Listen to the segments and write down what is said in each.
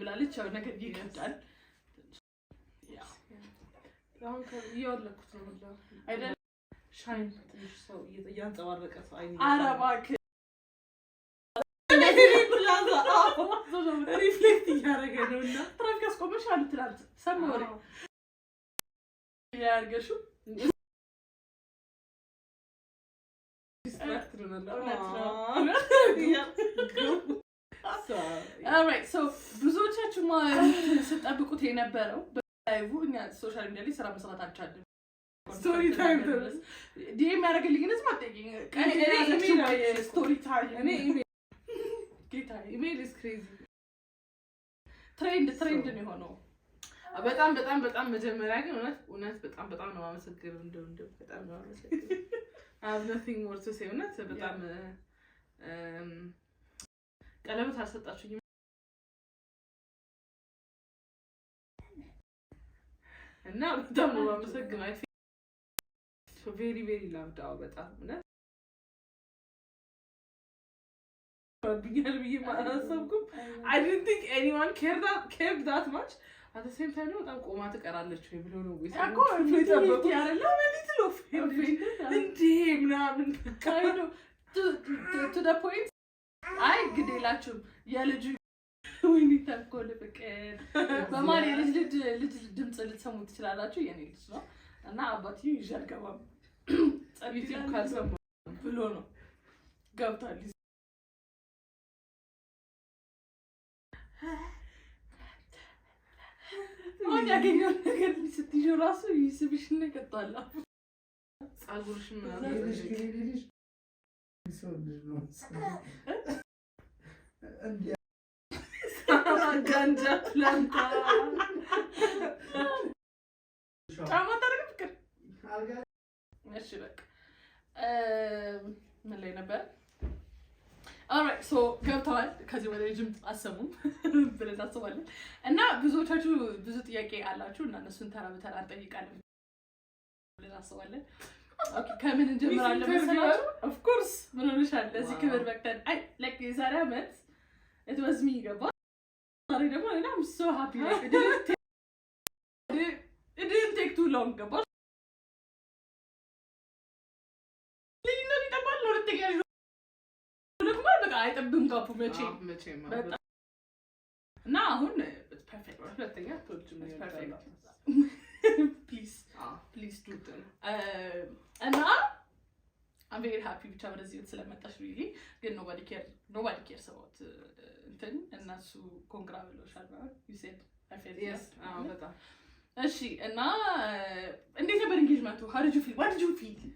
ብላለች ያው ነገር ይከብዳል አሁን ከይያለኩት ነው ብላ አይደል ሻይን ትንሽ ሰው እያንጸባረቀ ሰው አይኔ አረባክ ሪፍሌክት እያደረገ ነውና ትራፊክ አስቆመሽ አሉ ትላንት ሰሞሪ ያርገሹ alright so ብዙዎቻችሁ ስትጠብቁት የነበረው በላይቭ እኛ ሶሻል ሚዲያ ላይ ስራ መስራት አልቻለም ስቶሪ ታይም ዲኤም ያደርግልኝ ግን ማጠቂኝ ቀን ስቶሪ ታይም እኔ ጌታ ኢሜል is crazy ትሬንድ ነው የሆነው በጣም በጣም በጣም መጀመሪያ ግን እውነት በጣም በጣም ነው ማመሰግነው እንደው በጣም ነው ማመሰግነው I have nothing more to say እውነት በጣም ቀለበት አልሰጣችሁኝም እና በጣም ነው ማመሰግነው I feel very very loved out በጣም እውነት ብዬ ማላሰብኩም I didn't think anyone cared that much at the same time በጣም ቆማ ትቀራለች ወይ ብሎ ነው ወይስ አቆ ፍሌት ያረላ ማለት ነው እንዴ ምናምን ካይዶ to the point አይ ግዴላችሁ የልጅ ወይኔ ተቆለ ፍቅር በማሪ ልጅ ድምጽ ልትሰሙ ትችላላችሁ የኔ ልጅ ነው እና አባትዬ ይሻልከባም ጸቢቲም ካልሰማ ብሎ ነው ገብታል አሁን ያገኘው ነገር ስትይዙ ራሱ ይስብሽና ይቀጣላ ጻጉርሽ ምናምን እንዴ ጋንጃ ፕላንታ ጫማ ታረግ ፍቅር እሺ በቃ ምን ላይ ነበር alright so ገብተዋል ከዚህ ወደ ጅም አሰሙም ብለን አስባለን እና ብዙዎቻችሁ ብዙ ጥያቄ አላችሁ እና እነሱን ተራ በተራ እንጠይቃለን ብለን አስባለን ኦኬ ከምን እንጀምራለን መሰላችሁ of course ምን ሆነሻል ለዚህ ክብር በቅተን አይ like የዛሬ አመት it was me ገባ ዛሬ ደግሞ እና I'm so happy like it didn't take too long ገባ ለምን ይጠባል ለሁለተኛ አይጠብም ጋፑ መቼ በጣም እና አሁን ፐርፌክት ሁለተኛ ቶልጅ ነው ፕሊዝ ዱ it እና I'm very happy ብቻ ወደዚህ ስለመጣሽ really ግን nobody cares about እንትን እነሱ ኮንግራ ብለውሻል ማለት you said I felt yes በጣም እሺ እና እንዴት ነበር engagement how did you feel what did you feel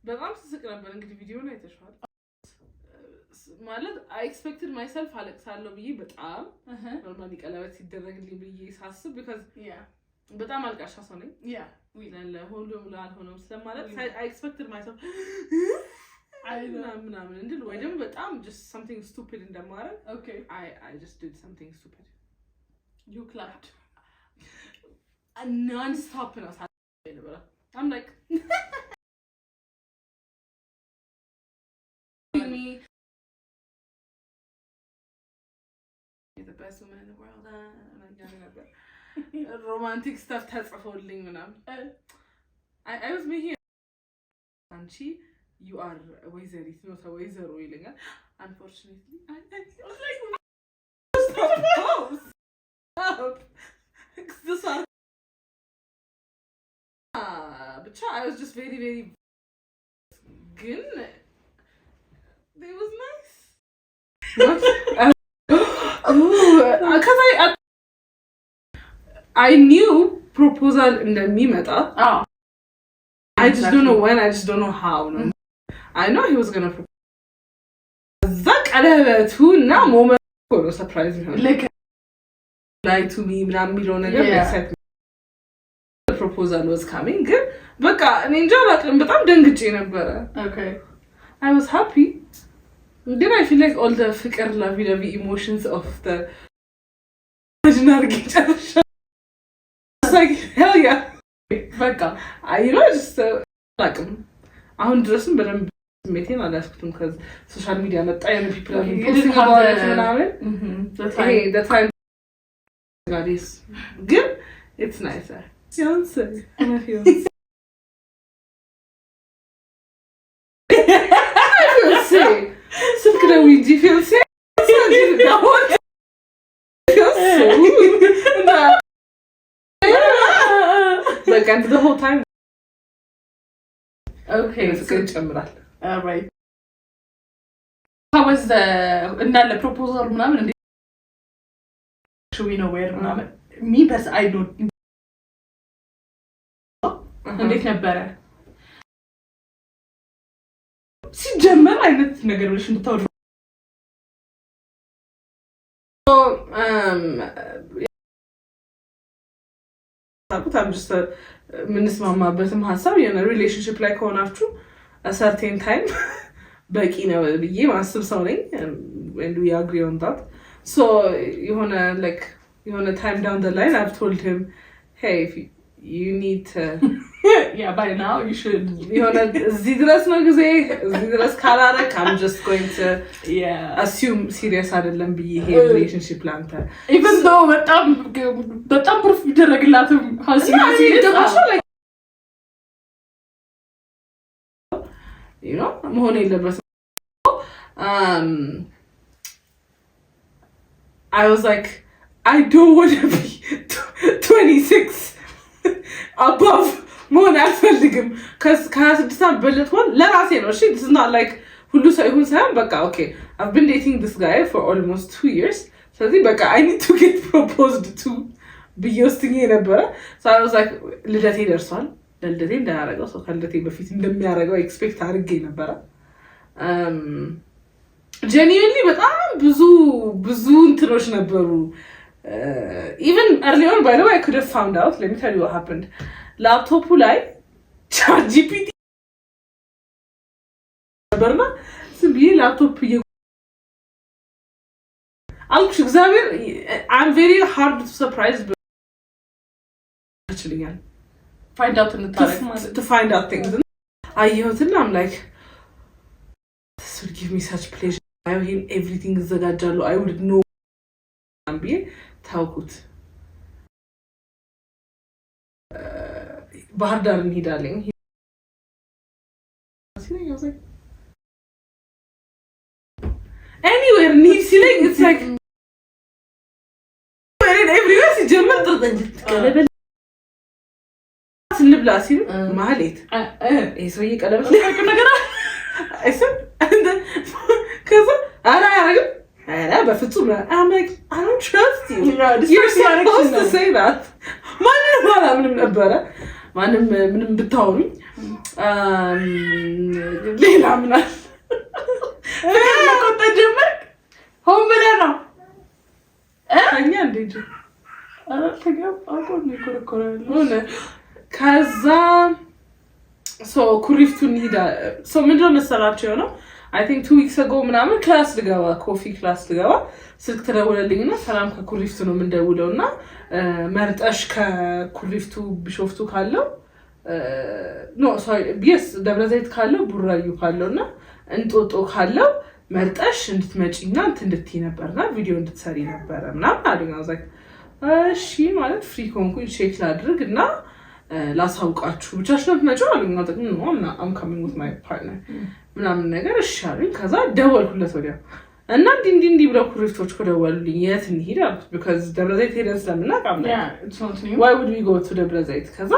በጣም ስስቅ ነበር እንግዲህ ቪዲዮውን አይተሽዋል ማለት I expected myself አለቅሳለሁ ብዬ በጣም ኖርማሊ ቀለበት ሲደረግልኝ ብዬ ሳስብ because በጣም አልቃሻ ሰው ነኝ ሁሉም ላልሆነም ስለማለት I expected myself ምናምን እንድል ወይ ደግሞ በጣም just something stupid እንደማረግ okay I just did something stupid you clapped non-stop ነው ሳይነበረ I'm like the best woman in the world and I got never romantic stuff ተጽፎልኝ ምናምን I was making አንቺ you are ወይዘሪት ነው ወይዘሮ ይለኛል unfortunately I was like stop but I was just very very good it was nice because I knew proposal እንደሚመጣ I just don't know when I just don't know how no I know he was going to propose that ቀለበቱና ሞመንት for a surprise like lie to me ምናምን የሚለው ነገር excited the proposal was coming ግን በቃ እኔ እንጃ በጣም ደንግጬ ነበረ okay I was happy then I feel like all the ፍቅር lovey emotions of the like hell yeah በቃ you know just like አሁን ድረስም በደንብ ስሜቴን አላስኩትም ከዚ ሶሻል ሚዲያ መጣ የፒፕል ፖስቲንግ አባውት ምናምን hey the time guys ግን it's nicer fiance ስልክ ደውይ እንጂ fiance like and the whole time okay ፍቅር ይጨምራል right how was the እንዳለ proposal ምናምን እንዴ should we know where ምናምን me but I don't እንዴት ነበረ ሲጀመር አይነት ነገር ብለሽ እንድታወሩ I'm just ምንስማማበትም ሐሳብ የሆነ ሪሌሽንሺፕ ላይ ከሆናችሁ a certain time በቂ ነው ብዬ ማስብ ሰው ነኝ and we agree on that so የሆነ like የሆነ time down the line I've told him hey if you need to yeah by now you should የሆነ እዚህ ድረስ ነው ጊዜ እዚህ ድረስ ካላረክ I'm just going to assume serious አይደለም ብዬ ይሄ relationship ላንተ even though በጣም ፕሩፍ ይደረግላትም how serious is you know መሆን የለበትም I was like I don't want to be 26 above መሆን አልፈልግም ከ26 ዓመት በለጥኩኝ ለራሴ ነው እሺ this is not like ሁሉ ሰው ይሁን ሳይሆን በቃ okay I've been dating this guy for almost 2 years ስለዚህ በቃ I need to get proposed to ብዬ ወስኜ ነበረ so I was like ልደቴ ደርሷል ለልደቴ እንዳያረገው ሰው ከልደቴ በፊት እንደሚያረገው ኤክስፔክት አድርጌ ነበረ genuinely በጣም ብዙ እንትኖች ነበሩ even earlier by the way I could have found out let me tell you what happened ላፕቶፑ ላይ ChatGPT ነበርና ስብዬ ላፕቶፕ አልኩሽ እግዚአብሔር I'm very hard to surprise actually find out in the to find out things አየሁትና I'm like this would give me such pleasure I mean everything ዘጋጃለሁ I would know ብዬ ታውቁት ባህር ዳር እንሄዳለን anywhere need ሲለኝ it's like everywhere ሲጀመር ጥርጠኝ ቀለበት ስንብላ ሲል ማለት ይሄ ሰውዬ ቀለበት ነገር አይሰም ከዛ አራ ያረግ አራ በፍጹም I'm like I don't trust you you're supposed to say that ምንም ነበረ ምንም ብታወሩኝ ሌላ ምናምን ቆጣ ጀመር ሆን ብለህ ነው እኛ እንዴት ተገብ አቆን ይኮረኮራል ከዛ so ኩሪፍቱን ሄዳ so ምንድነው መሰላችሁ ነው I think 2 weeks ago ምናምን ክላስ ልገባ ኮፊ ክላስ ልገባ ስልክ ተደወለልኝና ሰላም ከኩሪፍቱ ነው የምንደውለውና መርጠሽ ከኩሪፍቱ ቢሾፍቱ ካለው ኖ ሶሪ ቢስ ደብረዘይት ካለው ቡራዩ ካለውና እንጦጦ ካለው መርጠሽ እንድትመጪና እንድትይ ነበርና ቪዲዮ እንድትሰሪ ነበር ምናምን አለኝ አዛክ እሺ ማለት ፍሪ ኮንኩኝ ቼክ ላድርግና ላሳውቃችሁ ብቻሽ ነው የምትመጪው አለኝ አጥቅም ነው እና I'm coming with my partner ምናምን ነገር እሺ አለኝ ከዛ ደወልኩለት ወዲያ እና እንዲ ብለው ኩሪፍቶች ከደወሉልኝ የት እንሂድ አልኩት because ደብረዘይት ሄደን ስለምናውቅ why would we go to ደብረዘይት ከዛ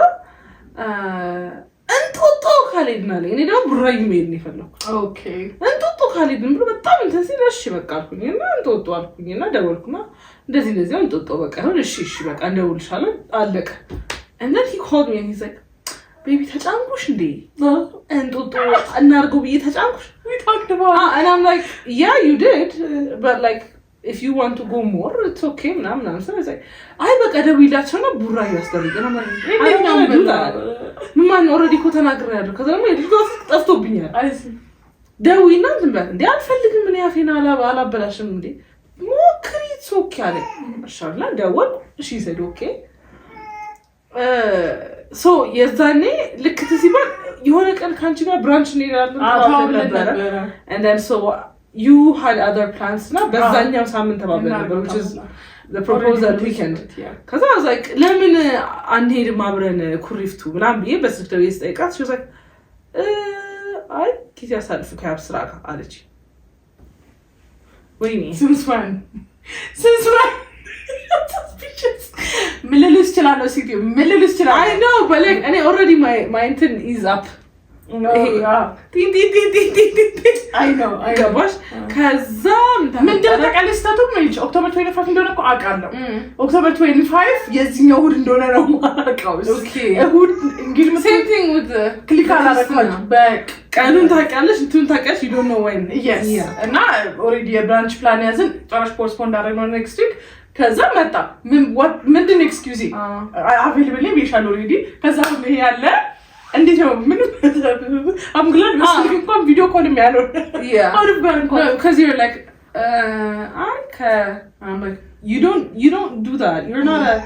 እንጦጦ ካልሄድን አለኝ እኔ ደግሞ ቡራዩ መሄድ ነው የፈለኩት ኦኬ እንጦጦ ካልሄድን ብሎ በጣም እንትን ሲል እሺ በቃ አልኩኝና እንጦጦ አልኩኝና ደወልኩና እንደዚህ እንጦጦ በቃ ነው እሺ በቃ እንደውልሻለን አለቀ and then he called me and he's like baby ተጫንኩሽ እንዴ እንጦጦ እናርገው ብዬ ተጫንኩሽ we talked about and I'm like yeah you did but like if you want to go more it's okay ምናምን so it's like አይ በቃ ደውይላቸውና ቡራዩ ያስደርገና ማለት ምን already እኮ ተናግሬያለሁ ከዛ ደግሞ የልጅቷ ጠፍቶብኛል ደውይና እንትን በል እንዴ አልፈልግም ምን ያፌና አላበላሽም እንዴ ሞክሪ it's okay አለ እሺ ደወል እሺ said okay ሶ የዛኔ ልክት ሲባል የሆነ ቀን ከአንቺ ጋር ብራንች እንሄዳለን ነበረ and then so you had other plans እና በዛኛው ሳምንት ተባብለን ነበር which is the proposal weekend ከዛ I was like ለምን አንሄድም አብረን ኩሪፍቱ ምናምን ብዬ በስልክ ደውዬ ስጠይቃት she was like አይ ጊዜ አሳልፍ ከአብስራ አለች ወይኔ since when ምን ልልሽ እችላለሁ ሲቲ ምን ልልሽ እችላለሁ I know but like እኔ already my intent is up I know ገባሽ ከዛ ምንድነው ተቀለሽ ስታቱም ነች ኦክቶበር 25 እንደሆነ እኮ አውቃለሁ ኦክቶበር 25 የዚህኛው እሑድ እንደሆነ ነው የማውቀው እሑድ እንግዲህ same thing with the ክሊክ አላደረኩት ቀኑን ታውቂያለሽ እንትን ታውቂያለሽ you don't know when yes እና already የብራንች ፕላን ያዝን ጨራሽ ፖስትፖን አደረግነው next week ከዛ መጣ ምንድን ነው ኤክስኪውዝ አቬይለብል ነው ቢሻል ኦልሬዲ ከዛ ይሄ ያለ እንዴት ነው ምን I'm glad መስልክ እንኳን ቪዲዮ ኮል የሚያለው አውሪፍ ጋር እንኳን because you're like I'm like you don't do that you're not a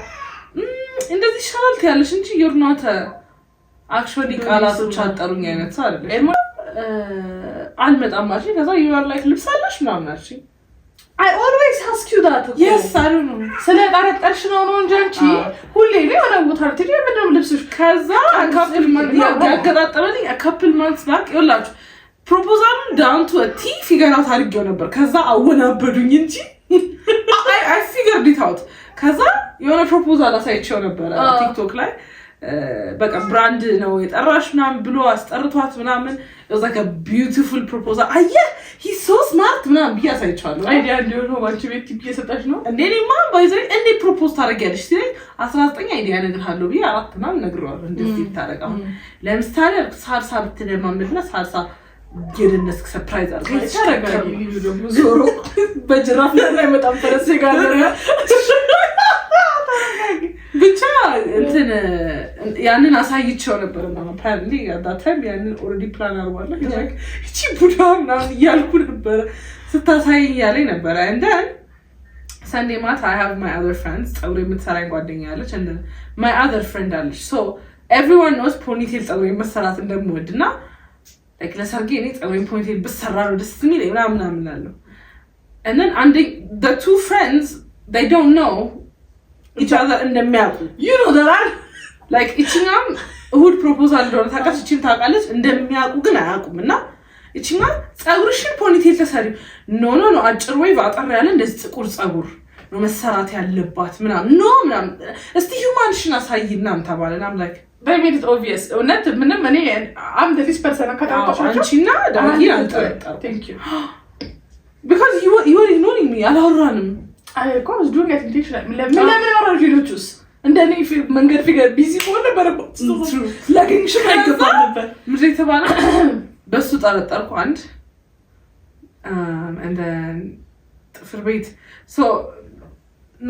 እንደዚህ ሻልት ያለሽ እንጂ you're not a actually ቃላቶች አጠሩኝ አይነት ሰው አይደለም አልመጣም ማለት ከዛ you are like ልብስ አለሽ ምናምን አልሽኝ I always ask you that yes I don't know ስለጠረጠርሽ ነው እንጂ አንቺ ሁሌ ነው ወደ ቦታ ትሄጂ ምንድነው ልብስሽ ከዛ couple months ያገጣጠመልኝ a couple months back ይላችሁ ፕሮፖዛሉን down to a T figure out አድርጌው ነበር ከዛ አወናበዱኝ እንጂ I figured it out ከዛ የሆነ ፕሮፖዛል አሳይቼው ነበር ቲክቶክ ላይ በቃ ብራንድ ነው የጠራሽ ምናምን ብሎ አስጠርቷት ምናምን it was like a beautiful proposal yeah he's so smart ምናምን ብዬ አሳይቼዋለሁ አይዲያ እንደሆነ ዋንቺ ቤት ቲፕ እየሰጣሽ ነው እንደኔማ ባይዘይ እንዴ ፕሮፖዝ ታደርጊያለሽ ሲለኝ 19 አይዲያ እነግርሃለሁ ብዬ 4 ምናምን ነግሬዋለሁ እንደዚህ ታደርጋው ለምሳሌ ሳልሳ ብትለማመድና ሳልሳ የደነስክ ሰርፕራይዝ አድርገሽ ታደርጋለሽ ደግሞ ዞሮ በጅራፍ ላይ በጣም ፈረስ ጋር ብቻ እንትን ያንን አሳይቼው ነበር እና ፕላንሊ አዳታም ያንን ኦሬዲ ፕላን አርባለሁ like እቺ ቡዳ ምናምን እያልኩ ነበር ስታሳይኝ ያለኝ ነበር and then Sunday ማታ I have my other friends ፀጉር የምትሰራኝ ጓደኛ አለች and then my other friend አለች so everyone knows ponytail ፀጉር መሰራት እንደምወድና like ለሰርጌ እኔ ፀጉር ponytail ብሰራ ነው ደስ የሚለኝ ምናምን አለው and then the two friends they don't know each other እንደሚያውቁ you know that like እቺኛም እሑድ ፕሮፖዛል እንደሆነ ታውቃለች እቺም ታውቃለች እንደሚያውቁ ግን አያውቁምና እቺማ ፀጉርሽን ፖኒቴል ተሰሪ ኖ አጭር ወይ አጠር ያለ እንደዚህ ጥቁር ፀጉር ነው መሰራት ያለባት ምናምን እስቲ ሂውማንሽን አሳይና ተባለናም like they made it obvious እውነት ምንም እኔ I'm the least person ካታውቃችሁ አንቺና ዳጊ አልጠረጠሩ thank you because you were ignoring me አላወራንም I was doing it intentionally ለምን ያወራው ቪዲዮቹስ እንደኔ መንገድ ፊገር ቢዚ ሆነ ነበር ላገኝሽ አይገባ ነበር ምን ተባለ በሱ ጠረጠርኩ አንድ and then ጥፍር ቤት so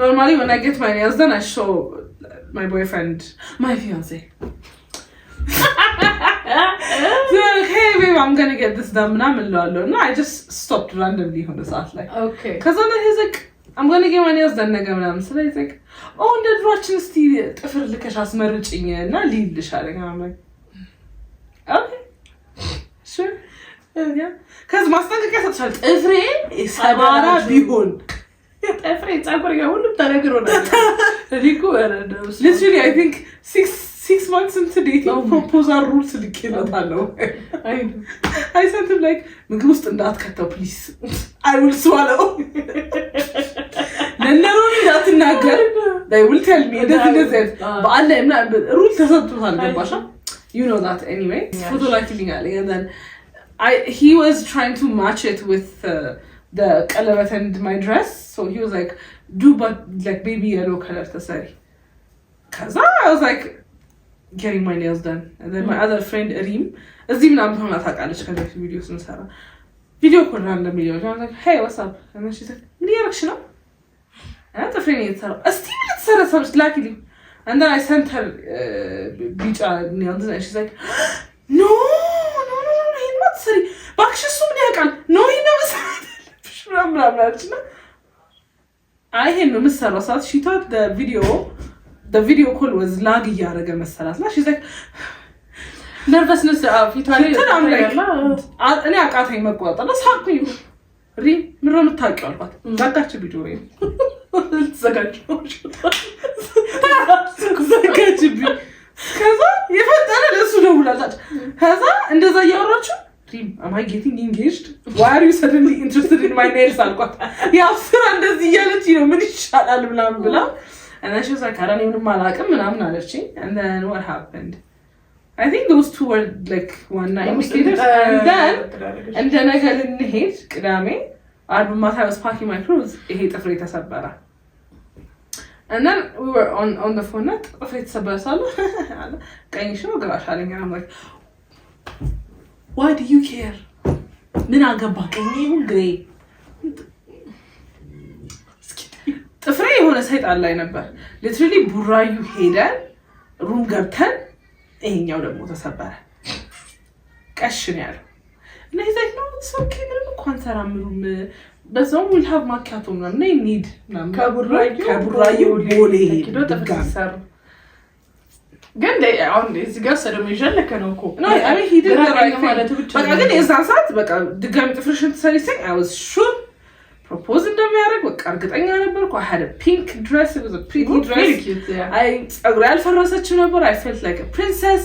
normally when I get my nails done I show my boyfriend my fiance so hey babe I'm gonna get this done ምናምን እለዋለሁ እና I just stopped randomly on the side like okay ከዛ ነው he's like I'm gonna get my nails done ነገ ምናምን ስለዚህ like oh እንደ ድሮአችን እስቲ ጥፍር ልከሽ አስመርጭኝ እና ልይልሽ አለኝ ምናምን okay sure yeah ከዛ ማስጠንቀቂያ ሰጥቻለሁ ጥፍሬ ሰባራ ቢሆን ጥፍሬ ፀጉር ጋር ሁሉም ተነግሮ ነበር ሪኩ literally I think 6 months into dating proposal rules ልኬለታለሁ I sent him like ምግብ ውስጥ እንዳትከተው please I will swallow ለነሩን እንዳትናገር they will tell me እንደዚህ በአለ ሩል ተሰጥቷል ገባሽ you know that anyway photo like illegally and then he was trying to match it with the ቀለበት and my dress so he was like do but like baby yellow color ተሰሪ ከዛ I was like getting my nails done and then my other friend Reem እዚህ ምናምን ሆና ታውቃለች ከዚህ ቪዲዮ ስንሰራ ቪዲዮ ኮል እንደሚለው I was like hey what's up and then she said ምን ያረክሽ ነው አንተ ፍሬን የተሰራ እስቲ ምን ተሰራ ሰብስ ላኪልኝ and then I sent her ቢጫ nails and she's like no ይሄን ማትሰሪ ባክሽ እሱ ምን ያውቃል no ይሄን መስራት ምናምን አለችና አይ ይሄን ነው የምትሰራው ሰዓት she thought the video the video call was lag እያደረገ መሰላት እና she's like nervousness ፊቷ ላይ እኔ አቃተኝ መቆጣጠር ሳቅኩኝ ሪ ምን ነው የምታውቂው አልኳት ዛጋች ቪዲዮ ላይ ዘጋችብኝ ከዛ የፈጠረ ለሱ ደውላላች ከዛ እንደዛ እያወራችሁ am I getting engaged? Why are you suddenly interested in my nails? አልኳት ያው ስራ እንደዚህ እያለች ነው ምን ይሻላል ምናምን ብላ and then she was like I don't even አላውቅም ምናምን አለችኝ and then what happened? I think those two were like one night indicators and then እንደ ነገ ልንሄድ ቅዳሜ ዓርብ ማታ I was packing my clothes ይሄ ጥፍሬ ተሰበረ and then we were on the phone ጥፍሬ ተሰበረ ሳለ ቀኝሽ ነው ግራሽ አለኝ I'm like why do you care? ምን አገባ ቀኝም ግሬ ጥፍሬ የሆነ ሰይጣን ላይ ነበር literally ቡራዩ ሄደን ሩም ገብተን ይሄኛው ደግሞ ተሰበረ ቀሽን ያለው እና ይዘኝ ነው ሶኬ ምንም እንኳን ሰራምሩም በዛው will have ማኪያቶ ምናምን ነይ ኒድ ምናምን ከቡራዩ ቦሌ ሄዶ ተፈሰረ ግን አሁን እዚህ ጋር ሰደም ይጀለከ ነው እኮ ነው አይ ሂድ ማለት ብቻ በቃ ግን የዛን ሰዓት በቃ ድጋሚ ጥፍርሽን ትሰሪሰኝ I was sure propose እንደሚያደርግ በቃ እርግጠኛ ነበርኩ I had a pink dress it was a pretty dress very cute yeah I ጸጉሬ አልፈረሰችም ነበር I felt like a princess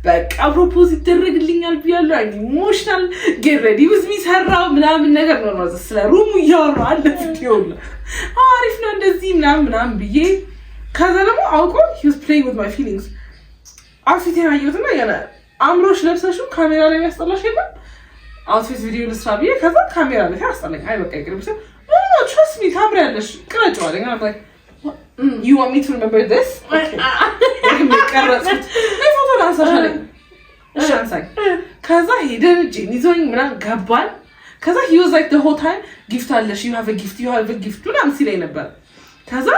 በቃ propose ይደረግልኛል ብያለሁ I emotional get ready with me ሰራው ምናምን ነገር ነው ስለ ሩሙ እያወራ አለ ቪዲዮ አሪፍ ነው እንደዚህ ምናምን ብዬ ከዛ ደግሞ አውቆ he was playing with my feelings አውትፊት ያየሁትና ያለ አምሮሽ ለብሰሽው ካሜራ ላይ ያስጠላሽ የለም አውትፊት ቪዲዮ ልስራ ብዬ ከዛ ካሜራ ላይ ያስጠላኝ አይ በቃ ይቅርብሽ no trust me ታምሪያለሽ ቅረጭው አለኝ I'm like you want me to remember this okay ቀረጽኩት አይ ፎቶ ላንሳሻለኝ እሺ አንሳኝ ከዛ ሄደን ጄኒ ዞኝ ምናምን ገባን ከዛ he was like the whole time gift አለሽ you have a gift ምናምን ሲለኝ ነበር ከዛ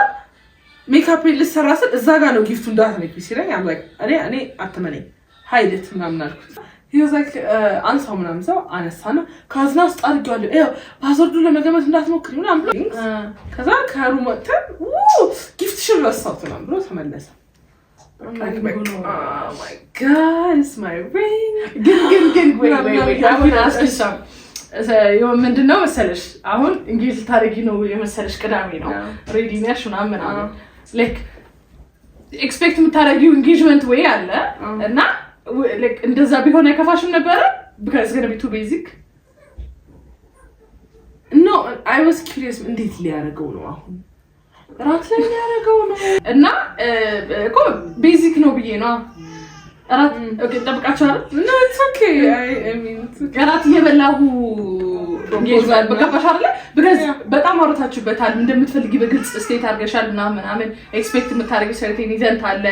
ሜካፕ ልሰራስል እዛ ጋር ነው ጊፍቱ እንዳትነቂ ሲለኝ I'm like እኔ አትመነኝ ሃይለት ምናምን አልኩት he was like አንሳው ምናምን ሰው አነሳና ካዝና ውስጥ አድርጌዋለሁ ይኸው ፓስወርዱ ለመገመት እንዳትሞክሪ ምናምን ብሎ ከዛ ከሩም ወጥተን ጊፍት ሽረሳት ምናምን ብሎ ተመለሰ oh my god it's my ring ግን wait I want to ask you some ምንድነው መሰለሽ አሁን እንግሊዝ ታሪክ ነው የመሰለሽ ቅዳሜ ነው ሬዲ ነሽ ምናምን like expect የምታረጊው engagement way አለ እና like እንደዛ ቢሆን አይከፋሽም ነበር because it's going to be too basic no I was curious እንዴት ሊያረገው ነው አሁን ራት ላይ ሊያረገው ነው እና እኮ ቤዚክ ነው ብዬ ነው ራት ኦኬ ተጠብቃችሁ አይደል no it's okay I mean ራት እየበላሁ engagement በቃሽ አይደል because በጣም አውርታችሁበታል እንደምትፈልጊ በግልጽ ስቴት አድርገሻል ምናምን ኤክስፔክት የምታደርጊው ሰርቴን ኢቨንት አለ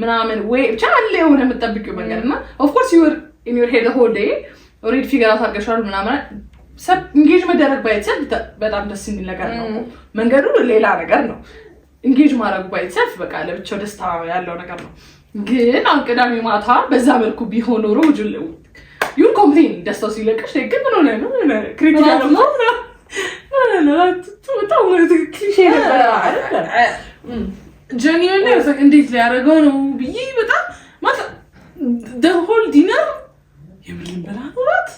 ምናምን ወይ ብቻ አለ የሆነ የምትጠብቂው ነገር እና of course you were in your head the whole day already figure out አድርገሻል ምናምን ሰብ ኢንጌጅ መደረግ ባይተሰብ በጣም ደስ የሚል ነገር ነው መንገዱ ሌላ ነገር ነው ኢንጌጅ ማድረግ ባይተሰብ በቃ ለብቻው ደስታ ያለው ነገር ነው ግን አሁን ቅዳሜ ማታ በዛ መልኩ ቢሆን ኖሮ you complain ደስታው ሲለቀሽ ግን ምን ሆነ ነው ክሪቲካል ነው በጣም ክሊሼ ነበር አይደል genuinely I was like እንዴት ሊያረገው ነው ብዬ በጣም ማታ the whole dinner የምልበላ ኖራት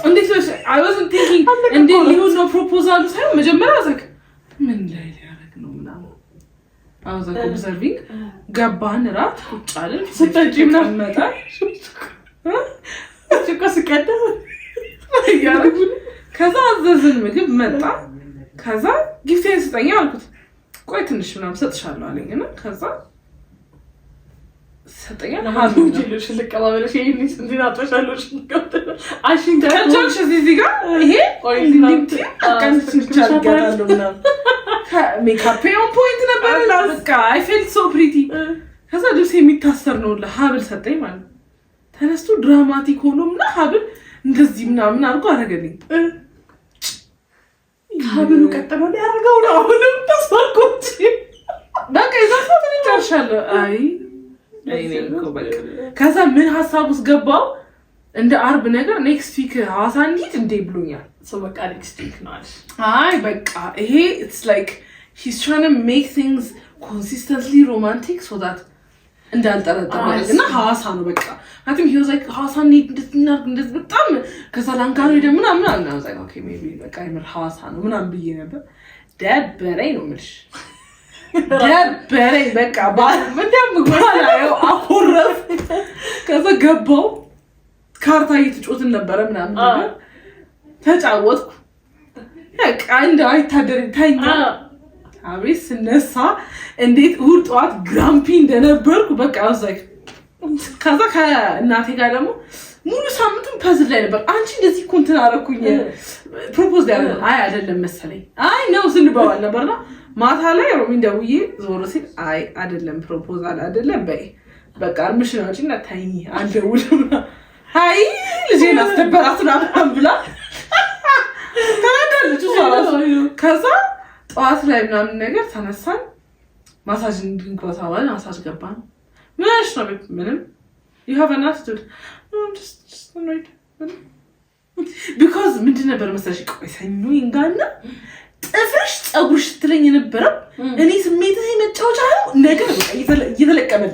እንዴት ነው I wasn't thinking እንዴት ሊሆን ነው ፕሮፖዛሉ ሳይሆን መጀመሪያ I was like ምን ላይ ሊያረግ ነው ምናምን I was like observing ገባን ራት ቁጭ አለን ስጠጪ ምናምን መጣ ጭቆስ ቀደም ያረጉ ከዛ አዘዝን ምግብ መጣ ከዛ ጊፍቴን ስጠኝ አልኩት ቆይ ትንሽ ምናምን ሰጥሻለሁ አለኝና ከዛ ሰጠኛ ለማን ጅልሽ ለቀባበለሽ ይሄን እንዴት አጥሻለሽ አሽን ታቻሽ እዚህ ጋር ይሄ ቆይ እንዴት አቀንስ ይቻላል ምናምን ሜካፕ ኦን ፖይንት ነበር በቃ I felt so pretty ከዛ ልብስ የሚታሰር ነው ለሀብል ሰጠኝ ማለት ተነስቶ ድራማቲክ ሆኖና ሀብል እንደዚህ ምናምን አድርጎ አረገልኝ ሀብሉ ቀጥሎ ያደርገው ነው አሁንም ተስፋልኩት በቃ ይዛት ተንጫርሻለሁ አይ ነኝ በቃ ከዛ ምን ሐሳብ ውስጥ ገባው እንደ አርብ ነገር ኔክስት ዊክ ሐዋሳ እንሂድ እንዴ ብሎኛል ሰው በቃ ኔክስት ዊክ ነው አለ አይ በቃ ይሄ it's like he's trying to make things consistently romantic so that እንዳልጠረጠር ማለት እና ሐዋሳ ነው በቃ አትም he was like ሐዋሳ እንደዚህ በጣም ከሰላንካሪ ደግሞ ምናምን I was like okay maybe በቃ ይመር ሐዋሳ ነው ምናምን ብዬ ነበር ደበረኝ ነው የምልሽ ደበረኝ በቃ በደም ጎላው አቆረፍ ከዛ ገባው ካርታ እየተጫወትን ነበረ ምናምን ነገር ተጫወትኩ በቃ እንደ አይታደር ታኛ አብሬስ ስነሳ እንዴት እሑድ ጠዋት ግራምፒ እንደነበርኩ በቃ I was like ከዛ ከእናቴ ጋር ደግሞ ሙሉ ሳምንቱን ፐዝል ላይ ነበር አንቺ እንደዚህ እኮ እንትን አደረኩኝ ፕሮፖዝ ያደረኩ አይ አይደለም መሰለኝ አይ ነው ስንባባል ነበርና ማታ ላይ ሮሚን ደውዬ ዞር ሲል አይ አይደለም ፕሮፖዛል አይደለም በይ በቃ አርምሽ ነው እንጂ እናታይኝ አንደውልም አይ ልጄን አስደበራት ምናምን ብላ ተናደደች እሷ ከዛ ጠዋት ላይ ምናምን ነገር ተነሳን ማሳጅ እንድንቆታዋል ማሳጅ ገባን ምንሽ ነው ምንም you have an attitude no I'm just annoyed because ምንድን ነበር መሰለሽ ቆይ ሰኞ ይንጋና ጥፍርሽ ጸጉርሽ ትለኝ ነበር እኔ ስሜትህ መጫወቻ ነው ነገር በቃ እየተለቀመለ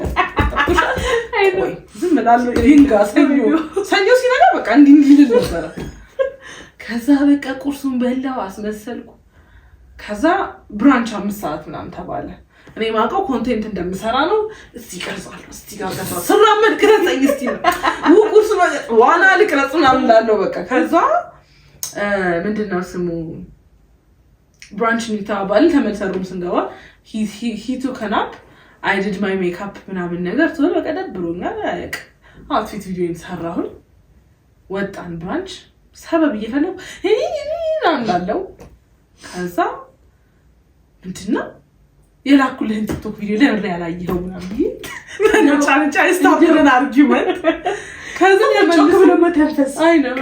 አይ ወይ ዝም ብላሉ ይንጋ ሰኞ ሲነጋ በቃ እንዲል ነበር ከዛ በቃ ቁርሱን በላው አስመሰልኩ ከዛ ብራንች 5 ሰዓት ምናምን ተባለ እኔ ማውቀው ኮንቴንት እንደምሰራ ነው እስቲ ቀርጻለሁ እስቲ ጋር ሰራመድ ክረጽኝ እስቲ ቁርስ ዋና ልቅረጽ ምናምን እንዳለው በቃ ከዛ ምንድነው ስሙ ብራንች ኒታባል ተመልሰሩም ስንገባ he took a nap I did my makeup ምናምን ነገር ተወለ በቃ ደብሮኛል አያቅ አውትፊት ቪዲዮን ሰራሁኝ ወጣን ብራንች ሰበብ እየፈለው እንዳለው ከዛ እንትና የላኩልህን ቲክቶክ ቪዲዮ ላይ ያላየኸው ምናምን ነው ቻሌንጅ አይስታብልን አርጊውመንት ከዛ ለመልሶ ለመተንፈስ አይ ነው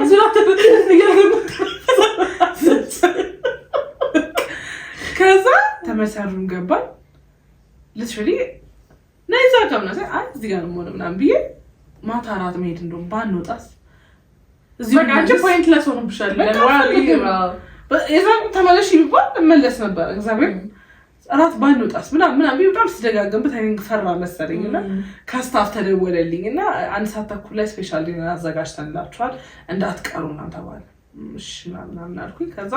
ከዛ ተመሳሩን ገባን literally ነይዛ ከመናሰ አይ እዚህ ጋር ነው ምናምን ብዬ ማታ አራት መሄድ እንደው ባንወጣስ እዚህ በቃ አንቺ ፖይንትለስ ሆነብሻል የዛን ተመለሽ ይባል መለስ ነበር እግዚአብሔር አራት ባንወጣስ ምናምን በጣም ሲደጋገምበት አይን ፈራ መሰለኝና ካስታፍ ተደወለልኝና አንድ ሰዓት ተኩል ላይ ስፔሻል ዲነር አዘጋጅተንላችኋል እንዳትቀሩና ተባለ እሺ ምናምን አልኩኝ ከዛ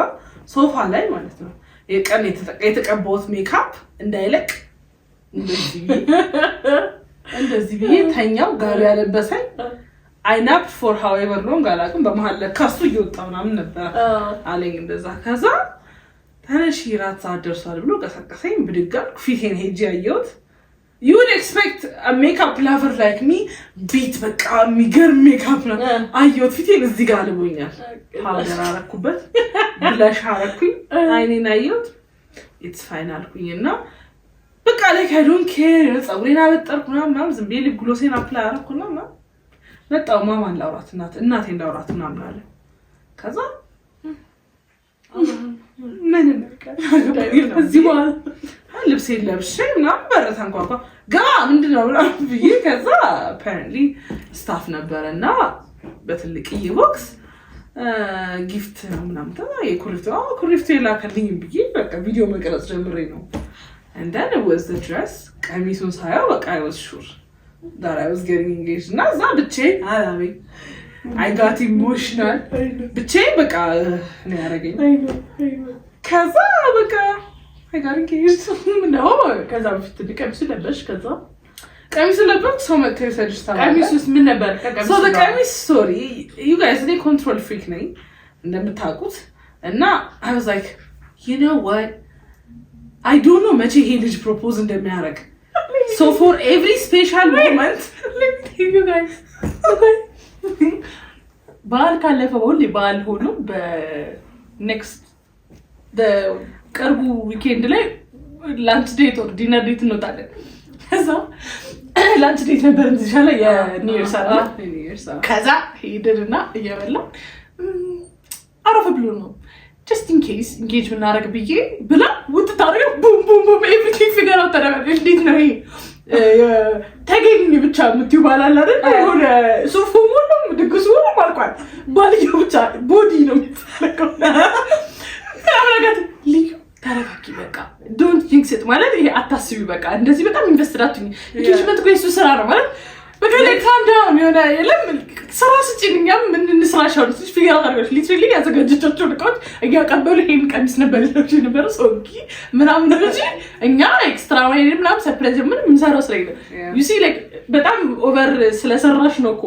ሶፋ ላይ ማለት ነው የቀን የተቀባውት ሜካፕ እንዳይለቅ እንደዚህ ብዬ ተኛው ጋር ያለበሰኝ I napped for however long አላውቅም በመሃል ለካሱ እየወጣ ምናምን ነበር አለኝ እንደዛ ከዛ ተነሽ ራት አደርሷል ብሎ ቀሰቀሰኝ ብድጋል ፊቴን ሄጄ አየሁት you would expect a makeup lover like me beat በቃ የሚገርም ሜካፕ ነው አየሁት ፊቴን እዚህ ጋር ልቦኛል ፓውደር አረኩበት ብላሽ አረኩኝ አይኔን አየሁት it's fine አልኩኝና በቃ like I don't care ጸጉሬን አበጠርኩ ምናምን ዝም ብዬ ሊፕ ግሎሴን አፕላይ አረኩና መጣው ማማን ላውራት እናቴ እንዳውራት ምናምን አለ ከዛ ምን ነገር እዚህ በኋላ ልብስ ለብሼ ምናምን በረታ እንኳን ገባ ምንድነው ምናምን ብዬ ከዛ apparently ስታፍ ነበርና በትልቅ ቦክስ ጊፍት ምናምን የኩሪፍቱ የላከልኝ ብዬ በቃ ቪዲዮ መቅረጽ ጀምሬ ነው and then it was the dress ቀሚሱን ሳየው በቃ I was sure that I was getting engaged እና እዛ ብቻዬን አላበኝ I got emotional ብቻዬን በቃ ነው ያደረገኝ ከዛ በቃ I got engaged ነው ከዛ በፊት ቀሚሱ ለበሽ ከዛ ቀሚሱ ለበሽ ሰው መጥተው ሰጅስታ ቀሚሱስ ምን ነበር so the ቀሚስ story you guys they control freak ነኝ እንደምታውቁት እና I was like you know what I don't know መቼ ይሄ ልጅ propose እንደሚያደርግ so for every special moment let me tell you guys okay ባል ካለፈ ሁሉ ባል ሆኖ በኔክስት ቅርቡ ዊኬንድ ላይ ላንች ዴት ኦር ዲነር ዴት እንወጣለን ከዛ ላንች ዴት ነበር እንዚህ ሻለ የኒው ኢየር ሰራ ከዛ ሄደና እየበላ አረፈ ብሎ ነው just in case engage ብናረግ ብዬ ብላ ውጥ ታረጋ ቡም ቡም ቡም everything figure out ተደረገ እንዴት ነው ይሄ ተገኝ ብቻ ምትዩ ባላል አይደል ሆነ ሱፉ ሙሉ ድግሱ ሙሉ ማልቋል ባልዩ ብቻ ቦዲ ነው የሚፈልገው ታረጋት ልዩ ታረጋቂ በቃ don't ማለት ይሄ አታስቢ በቃ እንደዚህ በጣም ኢንቨስትድ አትሁኝ ኢንጌጅመንት እኮ የሱ ስራ ነው ማለት በቃ ላይ ካም ዳውን የሆነ የለም ስራ ስጭኝኛም ምን እንስራሻው ልጅ ፊገር አድርገሽ ሊትራሊ ያዘጋጀቻቸው ልቆት እያቀበሉ ይሄን ቀሚስ ነበር ልጅ ነበር ሶኪ ምናምን ልጅ እኛ ኤክስትራ ዋይድ ምናምን ሰርፕራይዝ ምን ምንሰራው ስለ you see like በጣም ኦቨር ስለሰራሽ ነው እኮ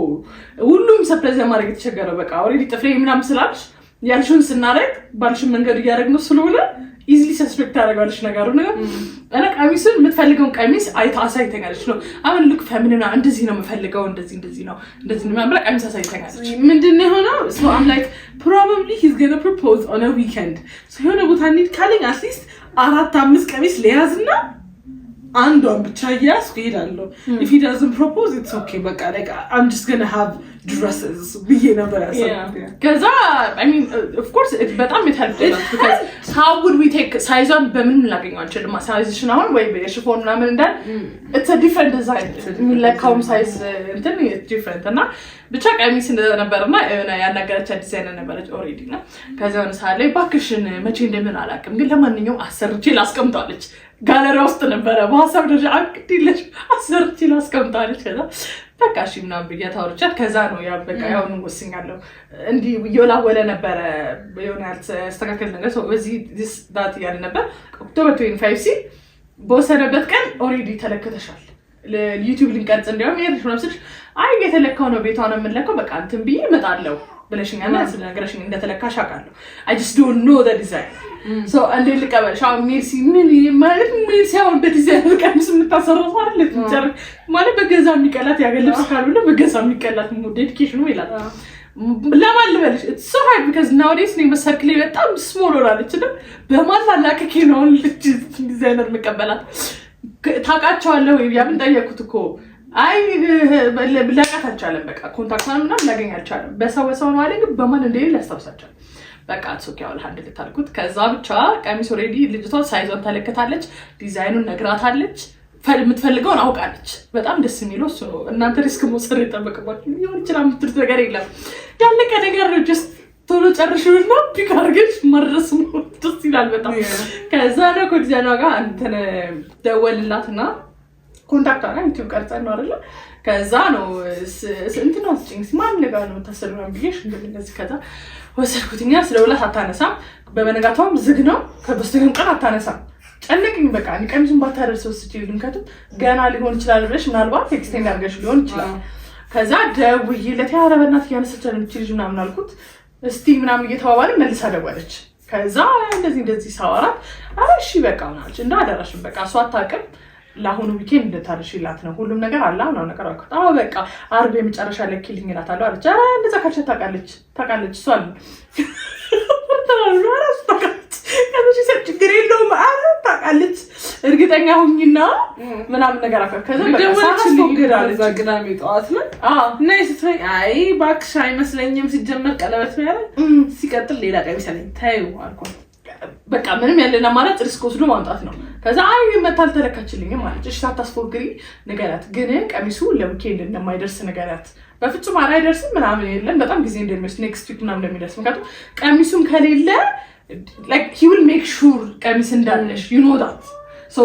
ሁሉም ሰርፕራይዝ ማድረግ የተቸገረው በቃ ኦሬዲ ጥፍሬ ምናምን ስላልሽ ያልሽውን ስናረግ ባልሽን መንገድ እያደረግነው ስለሆነ easily suspect ታደርጋለሽ ነገሩ ነገር እኔ ቀሚሱን የምትፈልገውን ቀሚስ አሳይተኛለች ነው አሁን ሉክ ፌሚኒን እንደዚህ ነው የምፈልገው እንደዚህ ነው ማለት ቀሚስ አሳይተኛለች ምንድነው የሆነው so I'm like probably he's going to propose on a weekend so የሆነ ቦታ እንሂድ ካለኝ at least 4-5 ቀሚስ ለያዝና አንዷን ብቻ ያስኩ ሄዳለሁ if he doesn't propose it's okay በቃ like I'm just going to have dresses ብዬ ነበር ያሰብኩት ከዛ I mean of course it በጣም it helped us because how would we take size-ን በምን ላገኘው አንችልም size-ሽን አሁን ወይ በሽፎን ምናምን እንዳል it's a different design የሚለካው size እንትን different እና ብቻ ቀሚስ እንደነበርና ያናገረች ዲዛይነር ነበረች ኦሬዲ እና ከዛው ሳለ ባክሽን መቼ እንደምን አላውቅም ግን ለማንኛውም አሰርቼ ላስቀምጣለች ጋለሪ ውስጥ ነበር በሐሳብ ደረጃ አቅድልሽ አሰርቼ ላስቀምጣለች ከዛ በቃ እሺ ምናምን በየታወርቻት ከዛ ነው ያ በቃ ያው ወስኛለሁ እንዲ ይወላወለ ነበር የሆነ ያስተካከለ ነገር ሰው በዚህ this that ያለ ነበር ኦክቶበር 25 ሲ በወሰነበት ቀን ኦሬዲ ተለከተሻል ለዩቲዩብ ሊንቀርጽ እንዲያውም ይሄን ነው አይ የተለካው ነው ቤቷ ነው የምንለካው በቃ እንትን ብዬ እመጣለሁ ብለሽኛና ስለነገርሽኝ እንደተለካሽ አውቃለሁ I just don't know the design so እንደ ልቀበልሽ አሁን ሜርሲ ምን ማለት ሜርሲ አሁን በዲዛይን ቀሚስ የምታሰራው አይደል ትጨር ማለት በገዛ የሚቀላት ያገልብስ ካልሆነ በገዛ የሚቀላት ነው ዴዲኬሽኑ ይላል ለማን ልበልሽ it's so hard because nowadays ነው በሰርክል በጣም ስሞል ሆናለች እና በማላላከኪ ነው ልጅ ዲዛይነር መቀበላት ታቃቻለሁ ያምን ጠየቁት እኮ አይ ለቃት አልቻለም በቃ ኮንታክት ምናምን ላገኝ አልቻለም በሰው ነው አለ ግን በማን እንደሌለ ያስታውሳቻል በቃ ሶኪ ያው ለሃንድ ልታልኩት ከዛ ብቻ ቀሚስ ኦሬዲ ልጅቷ ሳይዟን ተለከታለች ዲዛይኑን ነግራታለች የምትፈልገውን አውቃለች በጣም ደስ የሚለው እሱ ነው እናንተ ሪስክ መውሰድ ይጠበቅባችሁ ይሁን ይችላል የምትሉት ነገር የለም ያለቀ ነገር ነው just ቶሎ ጨርሽውና ፒክ አድርገሽ መድረስ ነው ደስ ይላል በጣም ከዛ ነው ከዲዛይኗ ጋር አንተን ደወልላትና ኮንታክት አና ዩቲዩብ ቀርጸን ነው አይደል ከዛ ነው እንትን ነው ስትሪንግስ ማን ነገር ነው ተሰልማን ብዬሽ እንደዚህ ከዛ ወሰድኩትኛ ስለውላት አታነሳም በመነጋታውም ዝግ ነው ከበስተግም ቀን አታነሳም ጨነቀኝ በቃ ንቀምሽን ባታደርሰው ስትይልንከቱ ገና ሊሆን ይችላል ብለሽ ምናልባት ኤክስቴንድ አድርገሽ ሊሆን ይችላል ከዛ ደውዬለት ያረበናት ያነሰቻለ ልጅ ምናምን አልኩት እስቲ ምናምን እየተባባለ መልሳ ደወለች ከዛ እንደዚህ ሳወራት እሺ በቃ ማለት እንዳደረሽም በቃ እሷ አታውቅም ለአሁኑ ዊኬንድ እንደታርሽላት ነው ሁሉም ነገር አላ ነው ነገር አውቃ በቃ አርብ የመጨረሻ ለኪልኝ እላታለሁ አለች እንደዛ ካቸ ታውቃለች እሷ ከዚህ ችግር የለውም ታውቃለች እርግጠኛ ሁኝና ምናምን ነገር አፈር ከዛ ደወለችልኝ ቅዳሜ ጠዋት ነው እና ስትይ አይ ባክሽ አይመስለኝም ሲጀመር ቀለበት ነው ያለ ሲቀጥል ሌላ ቀሚስ አለኝ ታዩ አልኳት በቃ ምንም ያለና ማለት ሪስክ ወስዶ ማምጣት ነው ከዛ አይ መታል ተለካችልኝ ማለት እሺ ታስፎግሪ ነገራት ግን ቀሚሱ ለዊኬንድ እንደማይደርስ ነገራት በፍጹም አይደርስም ምናምን የለም በጣም ጊዜ እንደሚወስድ ኔክስት ዊክ ምናምን እንደሚደርስ ምክንያቱም ቀሚሱም ከሌለ like he will make sure ቀሚስ እንዳለሽ you know that so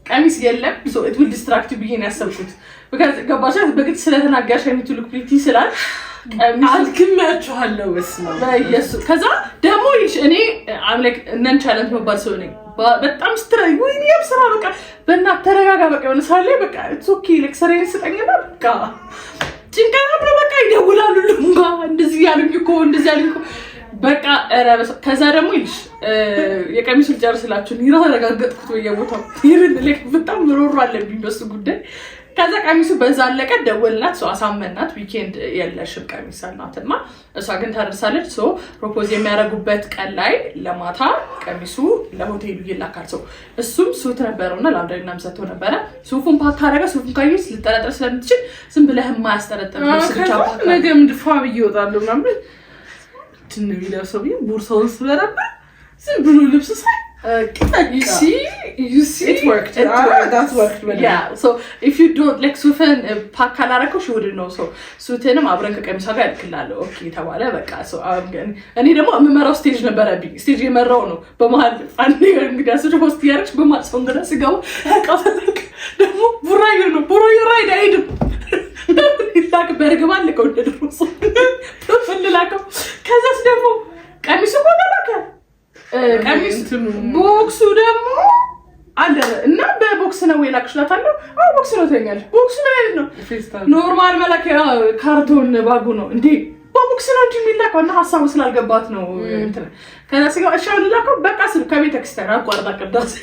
ቀሚስ የለም so it will distract you ብዬ ነው ያሰብኩት because ገባሽ በግድ ስለተናገርሽ አይነት look pretty ስላል አልክማችኋለሁ ወስነው በየሱ ከዛ ደግሞ እኔ I'm like ነን ቻሌንጅ መባል ሰው ነኝ በጣም ስትራይ ወይኔ ያብስራ በቃ በእናትህ ተረጋጋ በቃ የሆነ ሳለ በቃ it's okay like ሰሬን ስጠኝና በቃ ጭንቀት ነው በቃ ይደውላሉ ልምጋ እንደዚህ ያሉኝ እኮ በቃ ከዛ ደግሞ ይልሽ የቀሚሱን ጨርስላችሁ ነው ያረጋገጥኩት በየቦታው ይሄን ለክ በጣም ምሮሮ አለብኝ በሱ ጉዳይ ከዛ ቀሚሱ በዛ አለቀ ደወልናት ሰው አሳመናት ዊኬንድ የለሽም ቀሚስ አልናትና እሷ ግን ታደርሳለች ሶ ፕሮፖዝ የሚያደርጉበት ቀን ላይ ለማታ ቀሚሱ ለሆቴሉ ይላካል ሰው እሱም ሱት ነበርና ላንደሪና ምሰቶ ነበር ሱፉን ፓካረጋ ሱፉን ካይስ ልጠረጥር ስለምትችል ዝም ብለህ ማያስጠረጥር ነው ስልቻ ነገም ድፋ ብይወጣሉ ምናምን ትንቢለው ሰው ቦርሳውን ስለረባ ዝም ብሎ ልብስ ሳይ You see it worked. That worked well. Yeah, so if you don't like ሱፍን ፓክ ካላረከው she wouldn't know. So ሱትንም አብረን ከቀሚሷ ጋር ልክላለሁ ኦኬ ተባለ በቃ so እኔ ደግሞ የምመራው ስቴጅ ነበረብኝ ስቴጅ የመራው ነው በመሃል አንዴ እንግዲህ አስጆ ሆስት ያረች በማጽፈው እንግዲህ ሲጋው አቃተልክ ደግሞ ቡራዩ ራይድ አይደም ይላክ በርግባል ለቀው እንደደረሱ ተፈልላከው ከዛስ ደግሞ ቀሚሱ ቆደረከ ቀሚስ ቦክሱ ደግሞ አደረ እና በቦክስ ነው የላክሽላታለሁ ቦክስ ነው ተኛል ቦክስ ነው አይደል ኖርማል መላክ ካርቶን ባጉ ነው እንዴ ቦክስ ነው እንጂ የሚላከው እና ሐሳቡ ስላልገባት ነው እንትን ከዛ ሲጋው እሺ አልላከው በቃ ስለ ከቤተ ክርስቲያን አቋርጣ ቀዳስ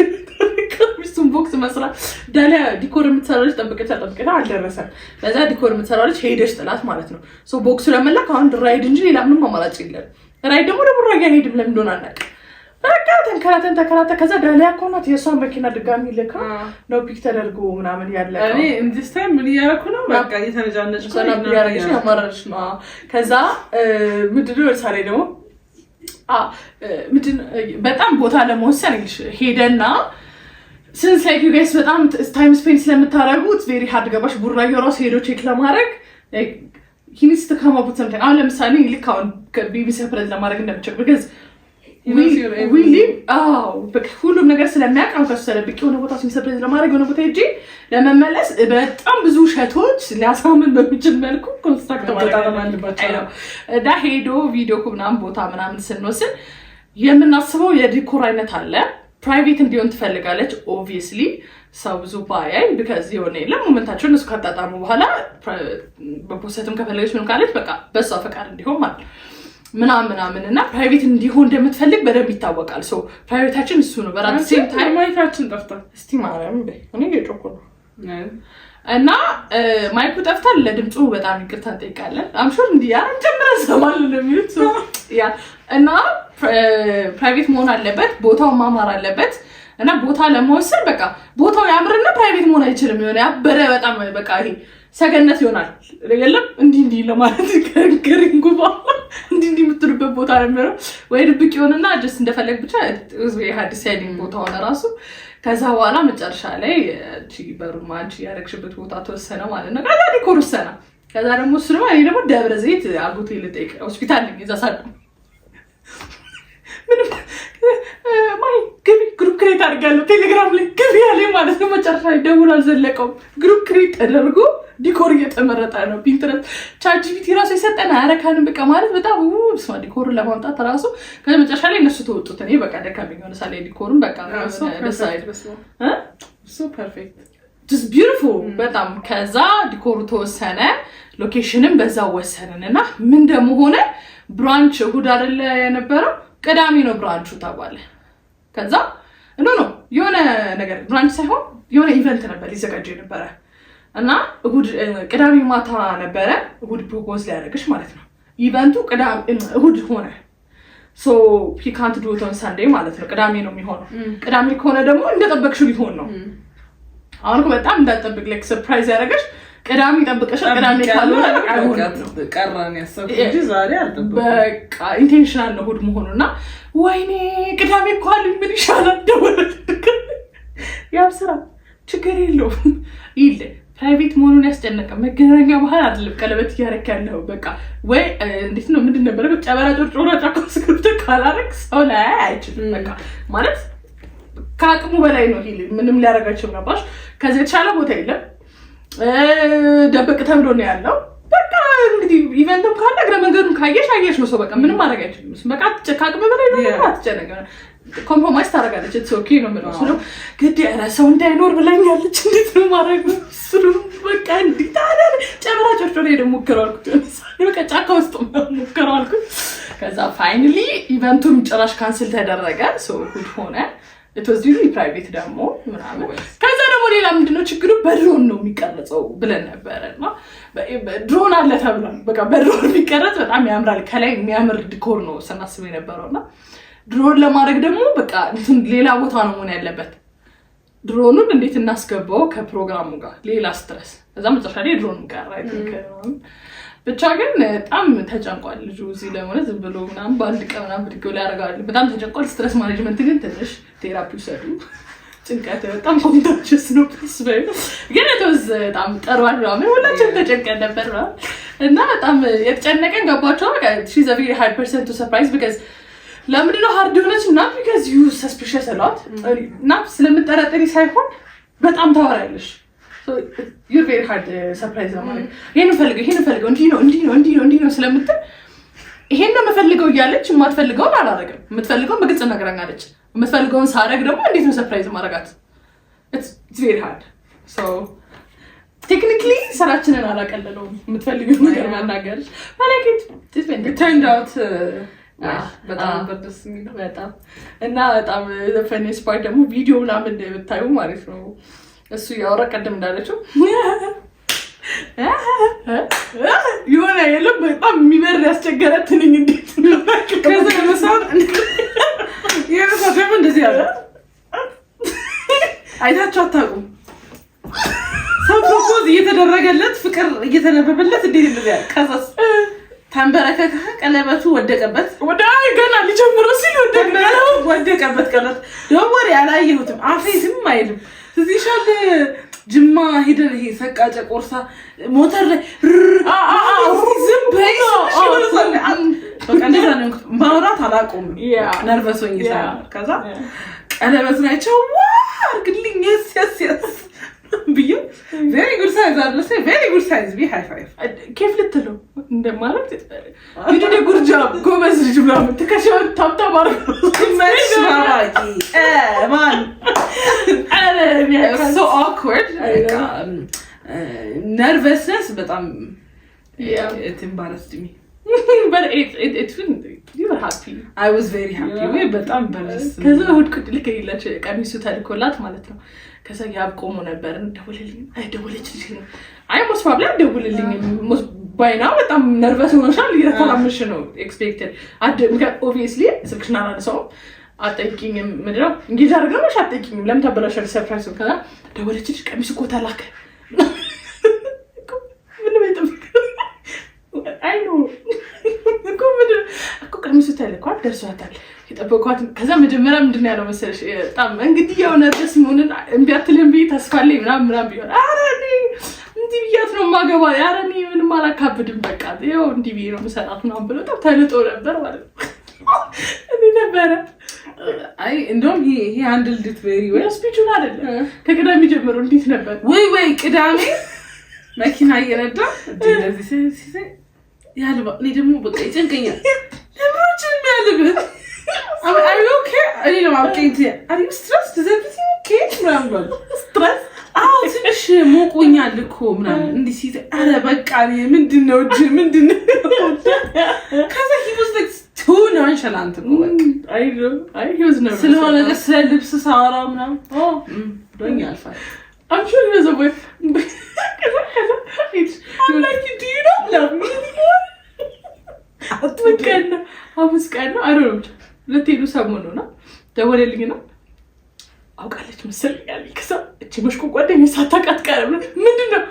ቀሚሱን ቦክስ መስራት ዳላ ዲኮር የምትሰራለች ጠብቀታ አልደረሰም ለዛ ዲኮር የምትሰራለች ሄደሽ ጥላት ማለት ነው ሶ ቦክሱ ለመላክ አሁን ራይድ እንጂ ሌላ ምንም አማራጭ የለም ራይድ ደግሞ ለቡራጋ ሄድም ለምን እንደሆነ አናውቅ በቃ ተንከራተ ከዛ ዳሊያ ኮናት የሷን መኪና ድጋሚ ልካ ነው ፒክ ተደርጎ ምናምን ያለቀው እኔ እንዲስ ታይም ምን ያረኩ ነው በቃ የተነጃነች ሰላም ያረጋሽ ያማራሽ ነው ከዛ ምድር ሳሌ ደግሞ ምድን በጣም ቦታ ለመወሰን ሄደና since like you guys በጣም time spend ስለምታረጉት very hard ገባሽ ቡራዮ ራስ ሄዶ ቼክ ለማድረግ like he needs to come up with something አሁን ለምሳሌ ልካውን ከቢቢ ሰርፕራይዝ ለማድረግ እንደምችል because we live ሁሉም ነገር ስለሚያውቅ አንፈሰለብኝ የሆነ ቦታ ሰርፕራይዝ ለማድረግ የሆነ ቦታ ሄጄ ለመመለስ በጣም ብዙ ሸቶች ሊያሳምን በሚችል መልኩ ኮንስትራክት ማድረግ ዳ ሄዶ ቪዲዮ ምናምን ቦታ ምናምን ስንወስን የምናስበው የዲኮር አይነት አለ ፕራይቬት እንዲሆን ትፈልጋለች obviously ሰው ብዙ ባያይ because የሆነ ለሞመንታቸው እሱ ካጣጣሙ በኋላ በፖስተም ከፈለገች ምን ካለች በቃ በሷ ፈቃድ እንዲሆን ማለት ምናምን እና ፕራይቬት እንዲሆን እንደምትፈልግ በደንብ ይታወቃል ሶ ፕራይቬታችን እሱ ነው በራስ ሴም ታይም ማይካችን ጠፍታ እስቲ ማርያም በይ እኔ እየጮኩ ነው እና ማይኩ ጠፍታል ለድምጹ በጣም ይቅርታ እንጠይቃለን አምሹር እንዲያ ጀምረ ሰማል ለሚሉት ያ እና ፕራይቬት መሆን አለበት ቦታው ማማር አለበት እና ቦታ ለመወሰን በቃ ቦታው ያምርና ፕራይቬት መሆን አይችልም ይሆነ ያበረ በጣም በቃ ይሄ ሰገነት ይሆናል የለም እንዲህ ለማለት ከሪንጉባ እንዲህ የምትሉበት ቦታ ነው ወይ ድብቅ ይሆንና just እንደፈለግ ብቻ ወይ ዲሳይዲንግ ቦታው ለራሱ ከዛ በኋላ መጨረሻ ላይ በሩማንቺ ያረክሽበት ቦታ ተወሰነ ማለት ነው ከዛ ዲኮር ወሰነ ከዛ ደግሞ እሱ ነው እኔ ደግሞ ደብረ ዘይት አጎቴ ልጠይቅ ሆስፒታል ነኝ እዛ ሳድ ምን ማይ ግሩፕ ክሬት አድርጋለሁ ቴሌግራም ላይ ግቢ ያለ ማለት ነው መጨረሻ ላይ ደውል አልዘለቀው ግሩፕ ክሬት ተደርጎ ዲኮር እየተመረጠ ነው ፒንትረስት ቻትጂፒቲ ራሱ የሰጠና አረካን በቃ ማለት በጣም ስማ ዲኮር ለማምጣት ራሱ ከመጨረሻ ላይ እነሱ ተወጡት እኔ በቃ ደካመኝ ሆነ ሳለ ዲኮሩን በቃ ደሳይድ so perfect just beautiful በጣም ከዛ ዲኮሩ ተወሰነ ሎኬሽንም በዛው ወሰነንና ምን ደሞ ሆነ ብራንች እሁድ አይደለ የነበረው ቅዳሜ ነው ብራንቹ ተባለ ከዛ ኖ የሆነ ነገር ብራንች ሳይሆን የሆነ ኢቨንት ነበር ሊዘጋጅ ነበር እና እሁድ ቅዳሜ ማታ ነበረ እሁድ ፕሮፖዝ ሊያደርግሽ ማለት ነው ኢቨንቱ ቅዳሜ እሁድ ሆነ so he can't do it on Sunday ማለት ነው ቅዳሜ ነው የሚሆነው ቅዳሜ ከሆነ ደግሞ እንደጠበቅሽው ሊሆን ነው አሁን በጣም እንዳጠብቅ like surprise ያደርግሽ ቅዳሜ ጠብቀሽ ቅዳሜ ካለው ቀራን ያሰብኩ እንጂ ዛሬ አልጠበቅኩም በቃ ኢንቴንሽናል ነው እሁድ መሆኑና ወይኔ ቅዳሜ እንኳን ምን ይሻላል ደወለ ያው ስራ ችግር የለውም ይል ፕራይቬት መሆኑን ያስጨነቀ መገናኛ ባህል አይደለም ቀለበት ያረክ ያለው በቃ ወይ እንዴት ነው ምንድን ነበር ጨበራ ጮርጮራ ጫካ ስክሪፕት ካላረክ ሰው ላይ አይችልም በቃ ማለት ካቅሙ በላይ ነው ይል ምንም ሊያረጋቸው ነበር ከዚህ የተሻለ ቦታ የለም ደበቅ ተብሎ ነው ያለው በቃ እንግዲህ ኢቨንትም ካለ እግረ መንገዱን ካየሽ ነው ሰው በቃ ምንም ማድረግ አይችልም በቃ ካቅሙ በላይ ነው አትጨነቀ ኮምፕሮማይዝ ታረጋለች it's okay ነው ማለት ነው ግድ ያራሰው እንዳይኖር ብላኛለች እንዴት ነው ማድረግ እሱ በቃ እንዴት አለ ጨበራ ጮርጮራ ደግሞ ከራልኩት በቃ ጫካ ውስጥ ከራልኩ ከዛ ፋይናሊ ኢቨንቱም ጭራሽ ካንስል ተደረገ so good ሆነ it was really private ደግሞ ምናምን ከዛ ደግሞ ሌላ ምንድነው ችግሩ በድሮን ነው የሚቀርጸው ብለን ነበርና ድሮን አለ ተብሏል በቃ በድሮን የሚቀርጽ በጣም ያምራል ከላይ የሚያምር ዲኮር ነው ስናስብ የነበረውና ድሮን ለማድረግ ደግሞ በቃ ሌላ ቦታ ነው ሆነ ያለበት ድሮኑን እንዴት እናስገባው ከፕሮግራሙ ጋር ሌላ ስትረስ እዛ መጨረሻ ላይ ድሮን ጋር ብቻ ግን በጣም ተጨንቋል ልጁ እዚህ ለሆነ ዝም ብሎ ምናምን በአንድ ቀን ምናምን ብድገው ላይ ያደርጋል በጣም ተጨንቋል ስትረስ ማኔጅመንት ግን ትንሽ ቴራፒ ውሰዱ ጭንቀት በጣም ኮንታክሽስ ነው ፕሪንሲፓል ግን እቶዝ በጣም ጠርዋል ምናምን ሁላችንም ተጨንቀን ነበር እና በጣም የተጨነቀን ገባቸው she's a very hard person to surprise because ለምንድን ነው hard የሆነች not because you suspicious a lot not ስለምጠረጥሪ ሳይሆን በጣም ታወራለሽ so you're very hard surprise ማለት ይሄን ፈልገው እንዲህ ነው ስለምትል ይሄን ነው መፈልገው እያለች የማትፈልገውን አላረግም የምትፈልገውን በግልጽ ነግራኛለች የምትፈልገውን ሳረግ ደግሞ እንዴት ነው ሰርፕራይዝ ማረጋት it's very hard so technically ስራችንን አላቀለለውም የምትፈልገው ነገር ማናገር ማለት it turned out በጣም በደስ የሚለው በጣም እና በጣም the funniest part ደግሞ ቪዲዮ ምናምን እንደምታዩ ማለት ነው እሱ ያወራ ቀደም እንዳለችው የሆነ የለም በጣም የሚበር ያስቸገረትኝ እንዴት ነው ከዛ መሳብ የራሳ ደግሞ እንደዚህ ያለ አይታችሁ አታውቁም ሰው ፕሮፖዝ እየተደረገለት ፍቅር እየተነበበለት እንዴት እንደዚህ ያለ ከዛስ ተንበረከከ ቀለበቱ ወደቀበት ወዳይ ገና ሊጀምሩ ሲል ወደቀበት ቀለበት ደወር ያላየሁትም አፌ ዝም አይልም እዚህ ሻል ጅማ ሄደን ይሄ ሰቃጨ ቆርሳ ሞተር ላይ ዝም በይ በቃ እንደዛ ነው ማውራት አላቆም ነርቨሶኝ ይሳል ከዛ ቀለበት ናቸው አርግልኝ yes ቢዩ very good size I say very good size be high five كيف ልትለው እንደማለት ቪዲዮ ጉርጃ ጎበዝ ልጅ ብላ ተከሻው ታብታ ማር ማራቂ ማን so awkward nervousness በጣም it embarrassed me but it you were happy I was very happy we በጣም በለስ ከዛ ሁሉ ልከይላች ቀሚሱ ታልኮላት ማለት ነው ከዛ ያብቆሙ ነበር ደወለችልኝ አይ ሞስ ፕሮብለም ደወለልኝ ባይና በጣም ነርቨስ ሆነሻል እየተፈራመሽ ነው ኤክስፔክትድ obviously ስልክሽና አላነሳው አጠይቂኝ ምንድነው እንግዲህ አድርገሽ አጠይቂኝ ለምን ተበላሸሽ ሰርፕራይዝ ከዛ ደወለችልኝ ቀሚሱ እኮ ተላከ አይ ነው እኮ ቀሚሱ ተልኳል ደርሷታል የጠበቋት ከዛ መጀመሪያ ምንድነው ያለው መሰለሽ በጣም እንግዲህ የሆነ ደስ መሆንን እንቢያትልም ቢ ተስፋለኝ ምናምን ቢሆን አረኒ እንዲህ ቢያት ነው ማገባ አረኒ ምንም አላካብድም በቃ ይሄው እንዲህ ቢ ነው መሰራት ነው ብሎ ተልጦ ነበር ማለት ነው እኔ ነበር አይ እንደውም ይሄ ሃንድል ዲት ቬሪ ዌል ስፒቹን አይደለም ከቅዳሜ ጀምሮ እንዴት ነበር ወይ ቅዳሜ መኪና እየነዳ እንደዚህ ሲሰይ ያልባ እኔ ደግሞ በቃ ይጨንቀኛል ለምንድን ነው ያለበት are you okay are you stressed is everything okay ምናምን stress ትንሽ ሞቆኛል እኮ ምናምን እንዲህ ሲሰይ አረ በቃ ምንድነው ከዛ he was like too nonchalant I he was nervous ስለሆነ ለልብስ ሳወራ ምናምን ዶኛ አልፋ I'm sure he was away I'm like do you not love me anymore አትወቀና I don't know ለቴሉ ሰሞኑና ደወለልኝና አውቃለች መሰለኝ ከዛ እቺ መሽቆ ጓደኛ ሳታውቃት ቀረም ምንድነው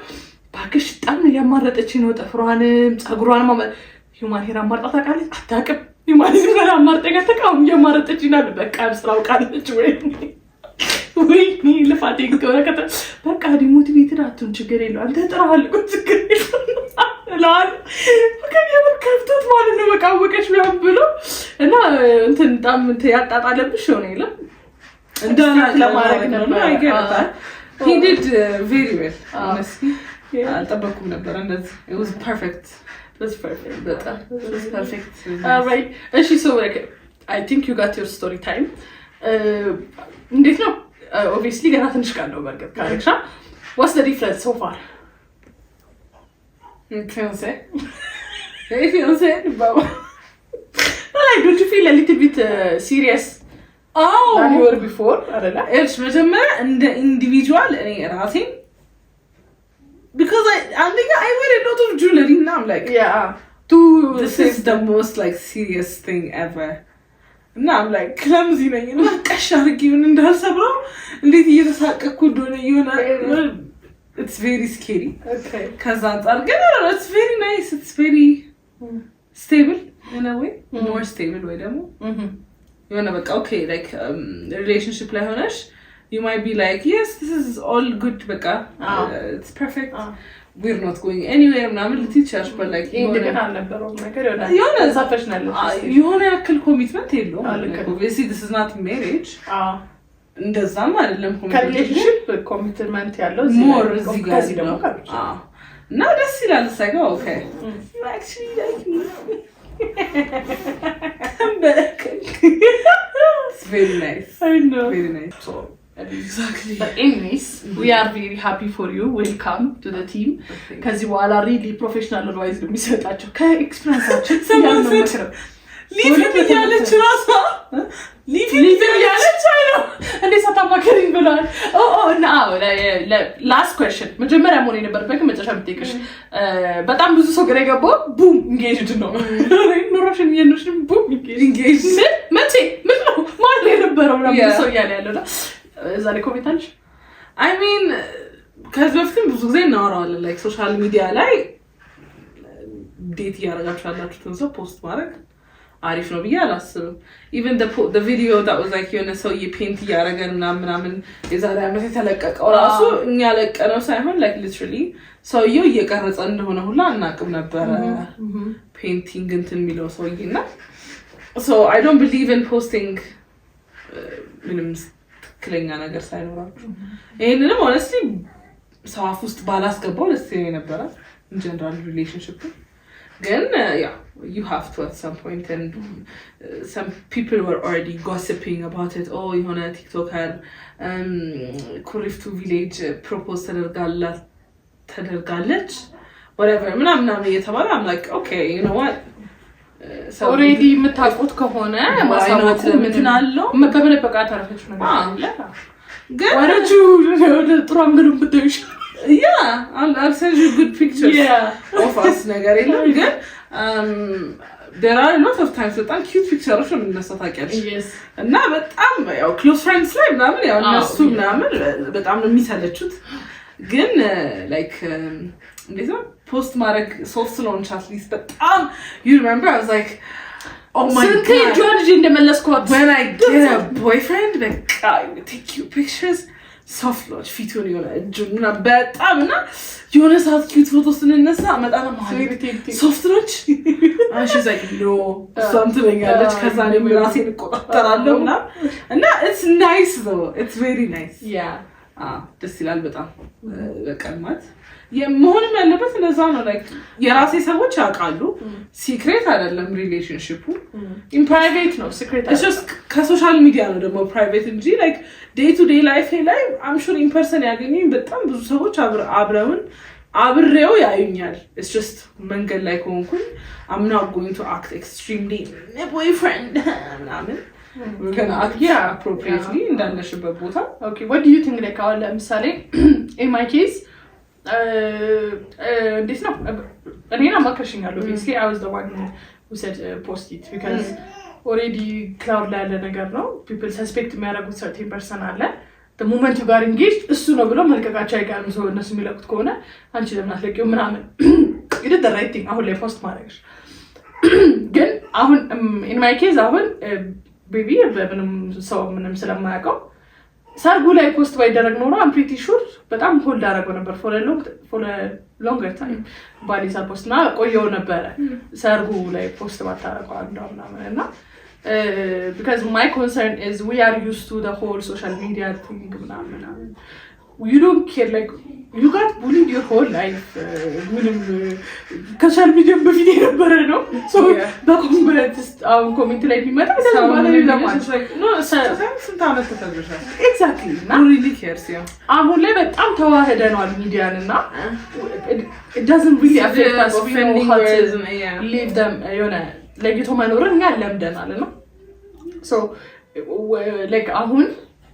ባክሽ ጣም ያማረጠች ነው ጠፍሯንም ጸጉሯንም ሁማን ሄር አማርጣ ታውቃለች አታውቅም ሁማን ሄር አማርጣ ታውቃም ያማረጠች ይላል በቃ አውቃለች ወይ ለፋቴ ከወረከተ በቃ ዲሞቲቬትድ አትሁን ችግር የለው አንተ ጥራሃል እኮ ችግር የለው ላል ከየበር ከፍቶት ማለት ነው በቃ ወቀች ምናምን ብሎ እና እንትን ጣም ያጣጣለብሽ ሆነ ይላል እንደና ለማረግ ነው አይገርታል he did very well honestly አልጠበኩም ነበር እንደዚህ it was perfect በጣም perfect right እሺ so like I think you got your story time እንዴት ነው obviously ገና ትንሽ ቀን ነው በርግጥ ካረክሻ what's the difference so far fiancé baba like don't you feel a little bit serious than you were before አይደለ እርስ መጀመሪያ እንደ ኢንዲቪጁዋል እኔ ራሴ because I wear a lot of jewelry and I'm like this is the most like serious thing ever እና I'm like clumsy ነኝ እና ቀሽ አርጊውን እንዳልሰብረው እንዴት እየተሳቀኩ እንደሆነ ይሆናል it's very scary. Okay. Cuz it's very nice. It's very stable in a way. More stable way demo. You wanna like okay, like relationship ላይ ሆነሽ you might be like, yes, this is all good, beka. It's perfect. We're not going anywhere. ምናምን ልትይቻሽ but like እንደገና አልነበረው ነገር ይሆናል ሳፈሽናል የሆነ ያክል ኮሚትመንት የለውም obviously this is not marriage እንደዛም አይደለም ኮሚትመንት ኮሚትመንት ያለው እዚህ ጋር ደግሞ እና ደስ ይላል ሳይገው okay you actually like me it's very nice. I know. Very nice. So exactly. But anyways, we are very happy for you. Welcome to the team. Because you are really professional advice to me. So that's okay. Experience. Someone said, leave him in your rasa. Leave him in your china. And they said, I'm not kidding, Bilal. Oh, now, last question. Majority money in the back, I'm just taking. But I'm just so great about boom, engaged. No, no Russian, boom, engaged. Mate, no, my little bit of so yeah, is that a comment? I mean, because we've seen ብዙ ጊዜ እናወራዋለን like social media ላይ ዴት እያደረጋችሁ ሰው ፖስት ማድረግ አሪፍ ነው ብዬ አላስብም even the video that was like የሆነ ሰው የፔንት እያደረገን ምናምን የዛሬ ዓመት የተለቀቀው ራሱ እኛ ለቀነው ሳይሆን like literally ሰውየው እየቀረጸ እንደሆነ ሁላ አናውቅም ነበረ ፔንቲንግ እንትን የሚለው ሰውዬና so I don't believe in posting ምንም ክለኛ ነገር ሳይኖራችሁ ይሄንንም honestly ሰው አፍ ውስጥ ባላስገባው ደስ ይለኝ ነበር in general relationship ግን yeah you have to at some point and some people were already gossiping about it oh የሆነ ቲክቶከር ኩሪፍቱ ቪሌጅ ፕሮፖዝ ተደርጋለች whatever ምናምን እየተባለ I'm like okay you know what already የምታውቁት ከሆነ ማሳወቅ ምን አለው በበለበቃ ታረፈች ነው ግን ወረጁ ጥሩ አንግሉ ብትይሽ yeah I'll send you good pictures of us ነገር የለም ግን there are a lot of times በጣም cute pictures ነው የምንነሳታቂያለሽ እና በጣም ያው close friends ላይ ምናምን ያው እነሱ ምናምን በጣም ነው የሚሰለቹት ግን like እንዴት ነው post ማድረግ soft launch at least በጣም you remember I was like oh my god George እንደመለስኳት when I get a boyfriend like I will take you pictures soft launch ፊቱን የሆነ እጁና በጣምና የሆነ ሰዓት cute photos እንነሳ አመጣና ማለት soft launch and she's like no something ያለች ከዛ ነው ራሴን እቆጣጠራለሁ እና it's nice though it's very nice ደስ ይላል በጣም በቀማት የመሆንም ያለበት እንደዛ ነው like የራሴ ሰዎች ያውቃሉ ሲክሬት አይደለም ሪሌሽንሺፑ in private ነው ሲክሬት it's just ከሶሻል ሚዲያ ነው ደግሞ ፕራይቬት እንጂ like day to day life ላይ I'm sure in person ያገኙኝ በጣም ብዙ ሰዎች አብሬው ያዩኛል it's just መንገድ ላይ ሆንኩኝ I'm not going to act extremely my boyfriend ምናምን we're gonna act appropriately እንዳለሽበት ቦታ okay what do you think like አሁን ለምሳሌ in my case this no እኔና ማከርሽኛለሁ obviously I was the one who said post it because already cloud ላይ ያለ ነገር ነው people suspect የሚያደርጉት certain person አለ the moment you got engaged እሱ ነው ብሎ መልቀቃቸው አይቀርም ሰው እነሱ የሚለቁት ከሆነ አንቺ ለምን አትለቂው ምናምን you did the right thing አሁን ላይ post ማድረግሽ ግን አሁን in my case አሁን ቤቢ በምንም ሰው ምንም ስለማያውቀው ሰርጉ ላይ ፖስት ባይደረግ ኖሮ I'm pretty sure በጣም ሆልድ አደረገው ነበር for a longer time ባሊሳ ፖስት ና ቆየው ነበር ሰርጉ ላይ ፖስት ባታረቀው እና because my concern is we are used to the whole social media thing you don't care like you got bullied your whole life ምንም ከሶሻል ሚዲያ በፊት የነበረ ነው so በኮሜንት ኮሜንት ላይ ቢመጣ no sometimes ተፈጥሮሻል exactly no really cares አሁን ላይ በጣም ተዋህደናል ሚዲያን እና it doesn't really affect us offending words leave them የሆነ ለጊቶ መኖርን እኛ ለምደናል ነው so like አሁን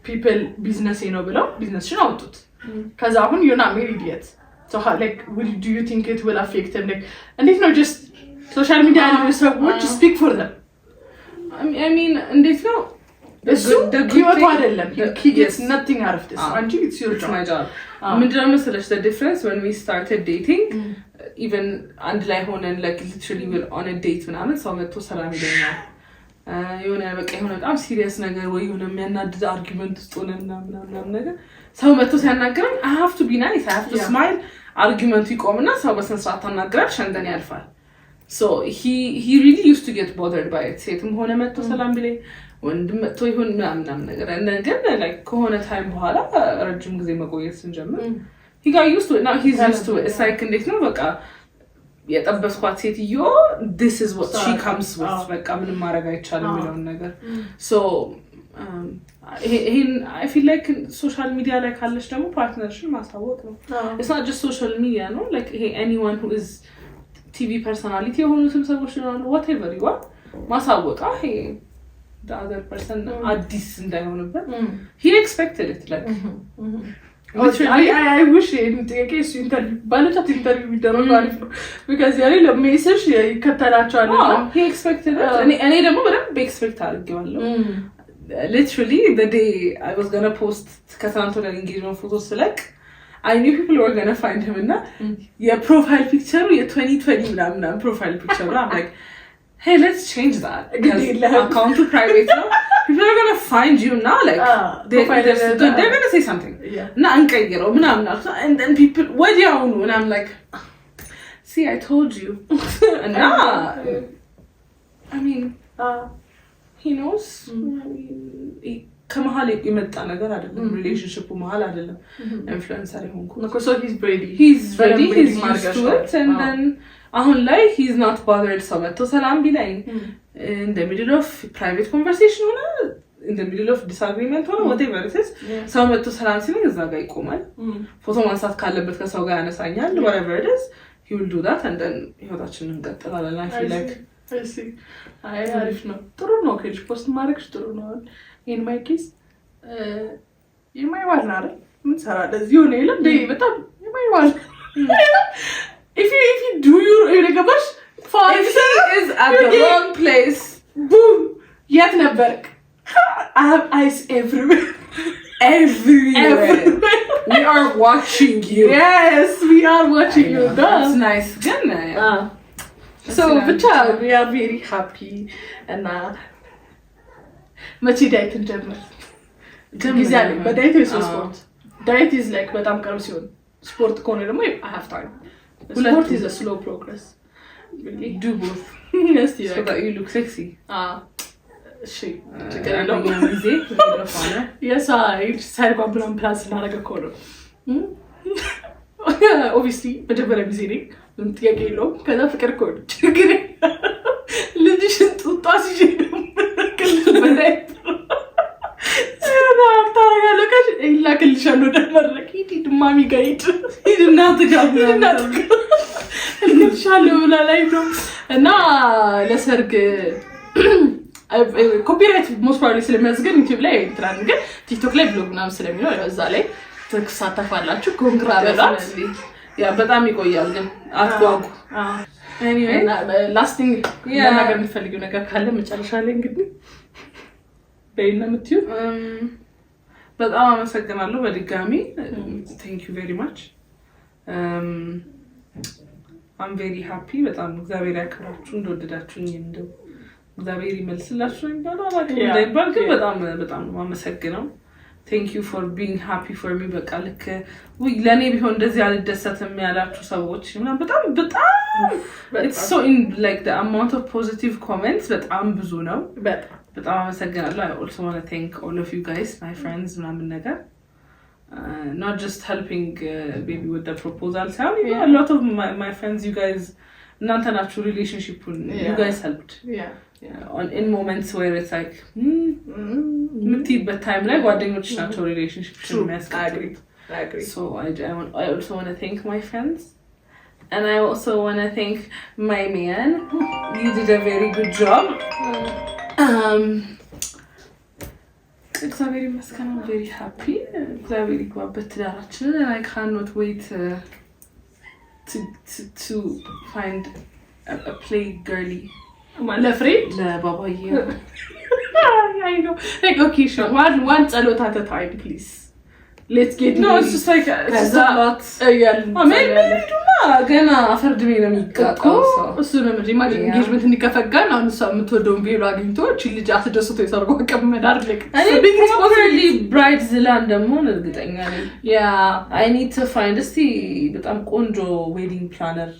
people business ነው ብለው businessሽን አውጡት cuz አሁን you're not married yet so how, like do you think it will affect them like and if not just social media and so what to speak for them I mean እንዴት ነው እሱ ህይወቱ አይደለም he gets nothing out of this አንቺ it's your job ምንድነው መሰለሽ the difference when we started dating even አንድ ላይ ሆነን like literally we're on a date ምናምን ሰው መጥቶ ሰላም ይለኛል የሆነ በቃ የሆነ በጣም ሲሪየስ ነገር ወይ የሆነ የሚያናድድ አርጊመንት ውስጥ ሆነን ምናምን ነገር ሰው መጥቶ ሲያናግረኝ I have to be nice I have to smile አርጊመንቱ ይቆምና ሰው በስነ ስርዓት ታናግራለሽ እንደኔ ያልፋል so he really used to get bothered by it ሴትም ሆነ መጥቶ ሰላም ቢለኝ ወንድም መጥቶ ይሁን ምናምን ነገር ግን like ከሆነ ታይም በኋላ ረጅም ጊዜ መቆየት ስንጀምር he got used to it now he's used to it it's like እንዴት ነው በቃ የጠበስኳት ሴትዮ this is what she comes with በቃ ምንም ማድረግ አይቻልም የሚለው ነገር so I feel like social media ላይ ካለሽ ደግሞ ፓርትነርሽን ማሳወቅ ነው it's not just social media no like anyone who is TV personality የሆኑትም ሰዎች ነው whatever you are ማሳወቅ the other person አዲስ እንዳይሆንበት he expected it like I wish in interview ባለቻት ኢንተርቪው ቢደረግ አሪፍ ነው because ያኔ ለሜሴጅ ይከተላቸዋል he expected it እኔ ደግሞ በደንብ ኤክስፔክት አድርጌዋለሁ literally the day I was gonna post ከሳንቶ ላይ engagement photos select I knew people were gonna find him እና የፕሮፋይል ፒክቸሩ የ2020 ምናምን ፕሮፋይል ፒክቸሩ I'm like hey let's change that account to private now people are gonna find you now like they're gonna say something na anqayiro ምናምን and then people what you know and I'm like see I told you and I mean he knows ከመሃል የመጣ ነገር አይደለም ሪሌሽንሺፑ መሃል አይደለም ኢንፍሉዌንሰር ይሆንኩ so he's ready he's used to it and then አሁን ላይ he's not bothered so መጥቶ ሰላም ቢለኝ in the middle of private conversation ሆነ in the middle of disagreement ሆነ whatever it is ሰው መጥቶ ሰላም ሲለኝ እዛ ጋር ይቆማል ፎቶ ማንሳት ካለበት ከሰው ጋር ያነሳኛል whatever it is he will do that and then ህይወታችንን እንቀጥላለን I feel like I see አሪፍ ነው ጥሩ ነው ከልጅ ፖስት ማድረግሽ ጥሩ ነው in my case የማይዋል ነው አይደል ምን ሰራ ለዚህ ሆነ የለም ደይ በጣም የማይዋል if you do your ገባሽ if he is at the wrong place boom የት ነበርክ I have eyes everywhere we are watching you yes we are watching you that's nice good so but we are very happy and መቼ ዳይት እንጀምር ጊዜ አለ በዳይት ወይ ስፖርት ዳይት is like በጣም ቅርብ ሲሆን ስፖርት ከሆነ ደግሞ I have time sport is a slow progress really do both yes so that you look sexy እሺ ተቀራለው ጊዜ ለፋና yes I ሳይድ ጓብላን ፕላስ እናደርገ ኮሎ obviously በደበረ ጊዜ ነኝ ምን ጥያቄ የለውም ከዛ ፍቅር ኮድ ችግር ልጅሽን ጡጣ ሲጀምር በላይ ታረጋለሽ ይላክልሻለሁ ደመረክ ሂድ ማሚ ጋር ሂድና ትጋብና ልጅሻለሁ ብላ ላይ ነው እና ለሰርግ ኮፒራይት ሞስት ፕሮባብሊ ስለሚያዝገን ዩቲዩብ ላይ እንትን ግን ቲክቶክ ላይ ብሎግ ምናምን ስለሚኖር እዛ ላይ ተሳተፋላችሁ ኮንግራ በላት ያ በጣም ይቆያል ግን አትጓጉ anyway lasting ነገር የምትፈልጊው ነገር ካለ መጨረሻ ላይ እንግዲህ በእና ምትዩ በጣም አመሰግናለሁ በድጋሚ thank you very much I'm very happy በጣም እግዚአብሔር ያክብራችሁ እንደወደዳችሁኝ እንደው እግዚአብሔር ይመልስላችሁ እንዳይባል ግን በጣም አመሰግናለሁ thank you for being happy for me በቃ ልክ ወይ ለኔ ቢሆን እንደዚህ አልደሰትም ያላችሁ ሰዎች ምናምን በጣም it's so in like the amount of positive comments በጣም ብዙ ነው በጣም አመሰግናለሁ I also want to thank all of you guys my friends ምናምን ነገር not just helping baby with the proposal so a lot of my friends you guys እናንተ ናችሁ relationship you guys helped in moments where it's like ምትይበት time ላይ ጓደኞች ናቸው relationship የሚያስቀጥሉት I agree so I also want to thank my friends and I also want to thank my man you did a very good job እግዚአብሔር ይመስገን I'm very happy እግዚአብሔር ይግባበት ትዳራችንን and I cannot wait to find a play girly ለፍሬድ ለባባዬ I I know. Like, okay, sure. One ጸሎት at a time, please. Let's get no, it's just like it's a lot. ገና አፈርድሜ ነው የሚጋጣው ሰው እሱ ነው እንጂ ማጂ ኢንጌጅመንት እንዲከፈጋን አሁን ሰው የምትወደውን ቪዲዮ አግኝቶ እቺ ልጅ አትደስቶ የሰርጓ ቀመድ አይደል ቢግ ሪስፖንሲቢሊቲ ብራይድ ዝላን ደግሞ እርግጠኛ ነኝ I need to find እስቲ በጣም ቆንጆ ዌዲንግ ፕላነር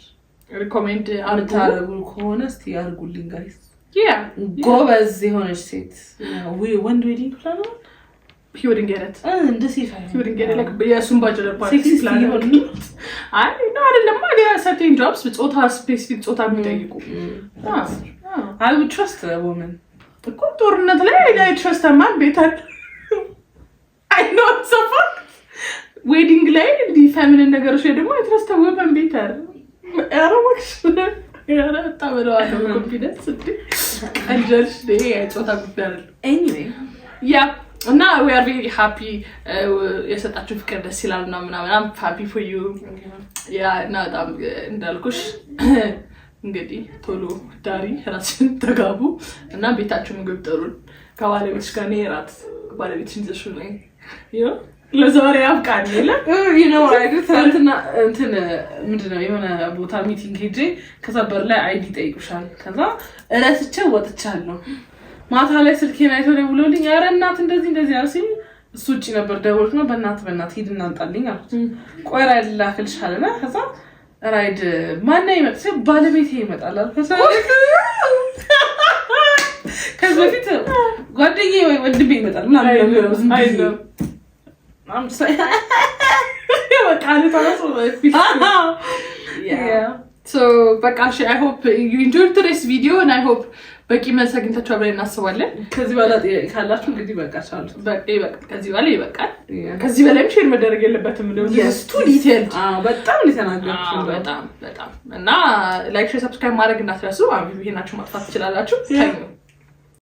ሪኮሜንድ አርጉ ከሆነ እስቲ አርጉልኝ ጋይስ ጎበዝ የሆነች ሴት ወንድ ዌዲንግ ፕላነር he wouldn't get it he wouldn't get it like የሱን bachelor party plan አይ ነው አይደለም ማለት certain jobs ጾታ specific ጾታ የሚጠይቁ I would trust a woman እኮ ጦርነት ላይ I trust a man better I know so far wedding ላይ the feminine ነገሮች ላይ ደግሞ I trust a woman better አረማክሽ ያለ ታበላው confidence አንጀልሽ ደይ ጾታ ጉዳይ አይደለም anyway yeah እና we are very happy የሰጣችሁ ፍቅር ደስ ይላልና ምናምን I'm happy for you እና በጣም እንዳልኩሽ እንግዲህ ቶሎ ዳሪ ራስን ተጋቡ እና ቤታችሁ ምግብ ጥሩን ከባለቤትሽ ጋር ነራት ባለቤትሽ ይዘሽ ነው ለዛሬ ያብቃል you know I did እንትን ምንድነው የሆነ ቦታ ሚቲንግ ሄጄ ከሰበር ላይ አይዲ ጠይቁሻል ከዛ እረስቼ ወጥቻለሁ ማታ ላይ ስልኬን አይቶ ደውሎልኝ ኧረ እናት እንደዚህ አልሲኝ እሱ እጪ ነበር ደውሎት ነው በእናት ሂድና አንጣልኝ አልኩት ቆይ ራይድ ላክልሻለና ከዛ ራይድ ማን ይመጣ ባለቤቴ ይመጣል አልኩት ከዛ በፊት ጓደኛዬ ወይ ወንድሜ ይመጣል ምናምን ነው ዝም ብዬ I'm just like በቃ ለታውሶ yeah so በቃ I hope you enjoyed today's video and I hope በቂ መልስ አግኝታችሁ አብረን እናስባለን ከዚህ በኋላ ካላችሁ እንግዲህ በቃሻል ከዚህ በኋላ ይበቃል ከዚህ በላይም ሼር መደረግ የለበትም ነው ቱ ዲቴል በጣም ለተናገርኩ በጣም እና ላይክ ሼር ሰብስክራይብ ማድረግ እንዳትረሱ አሁን ይሄናችሁ ማጥፋት ትችላላችሁ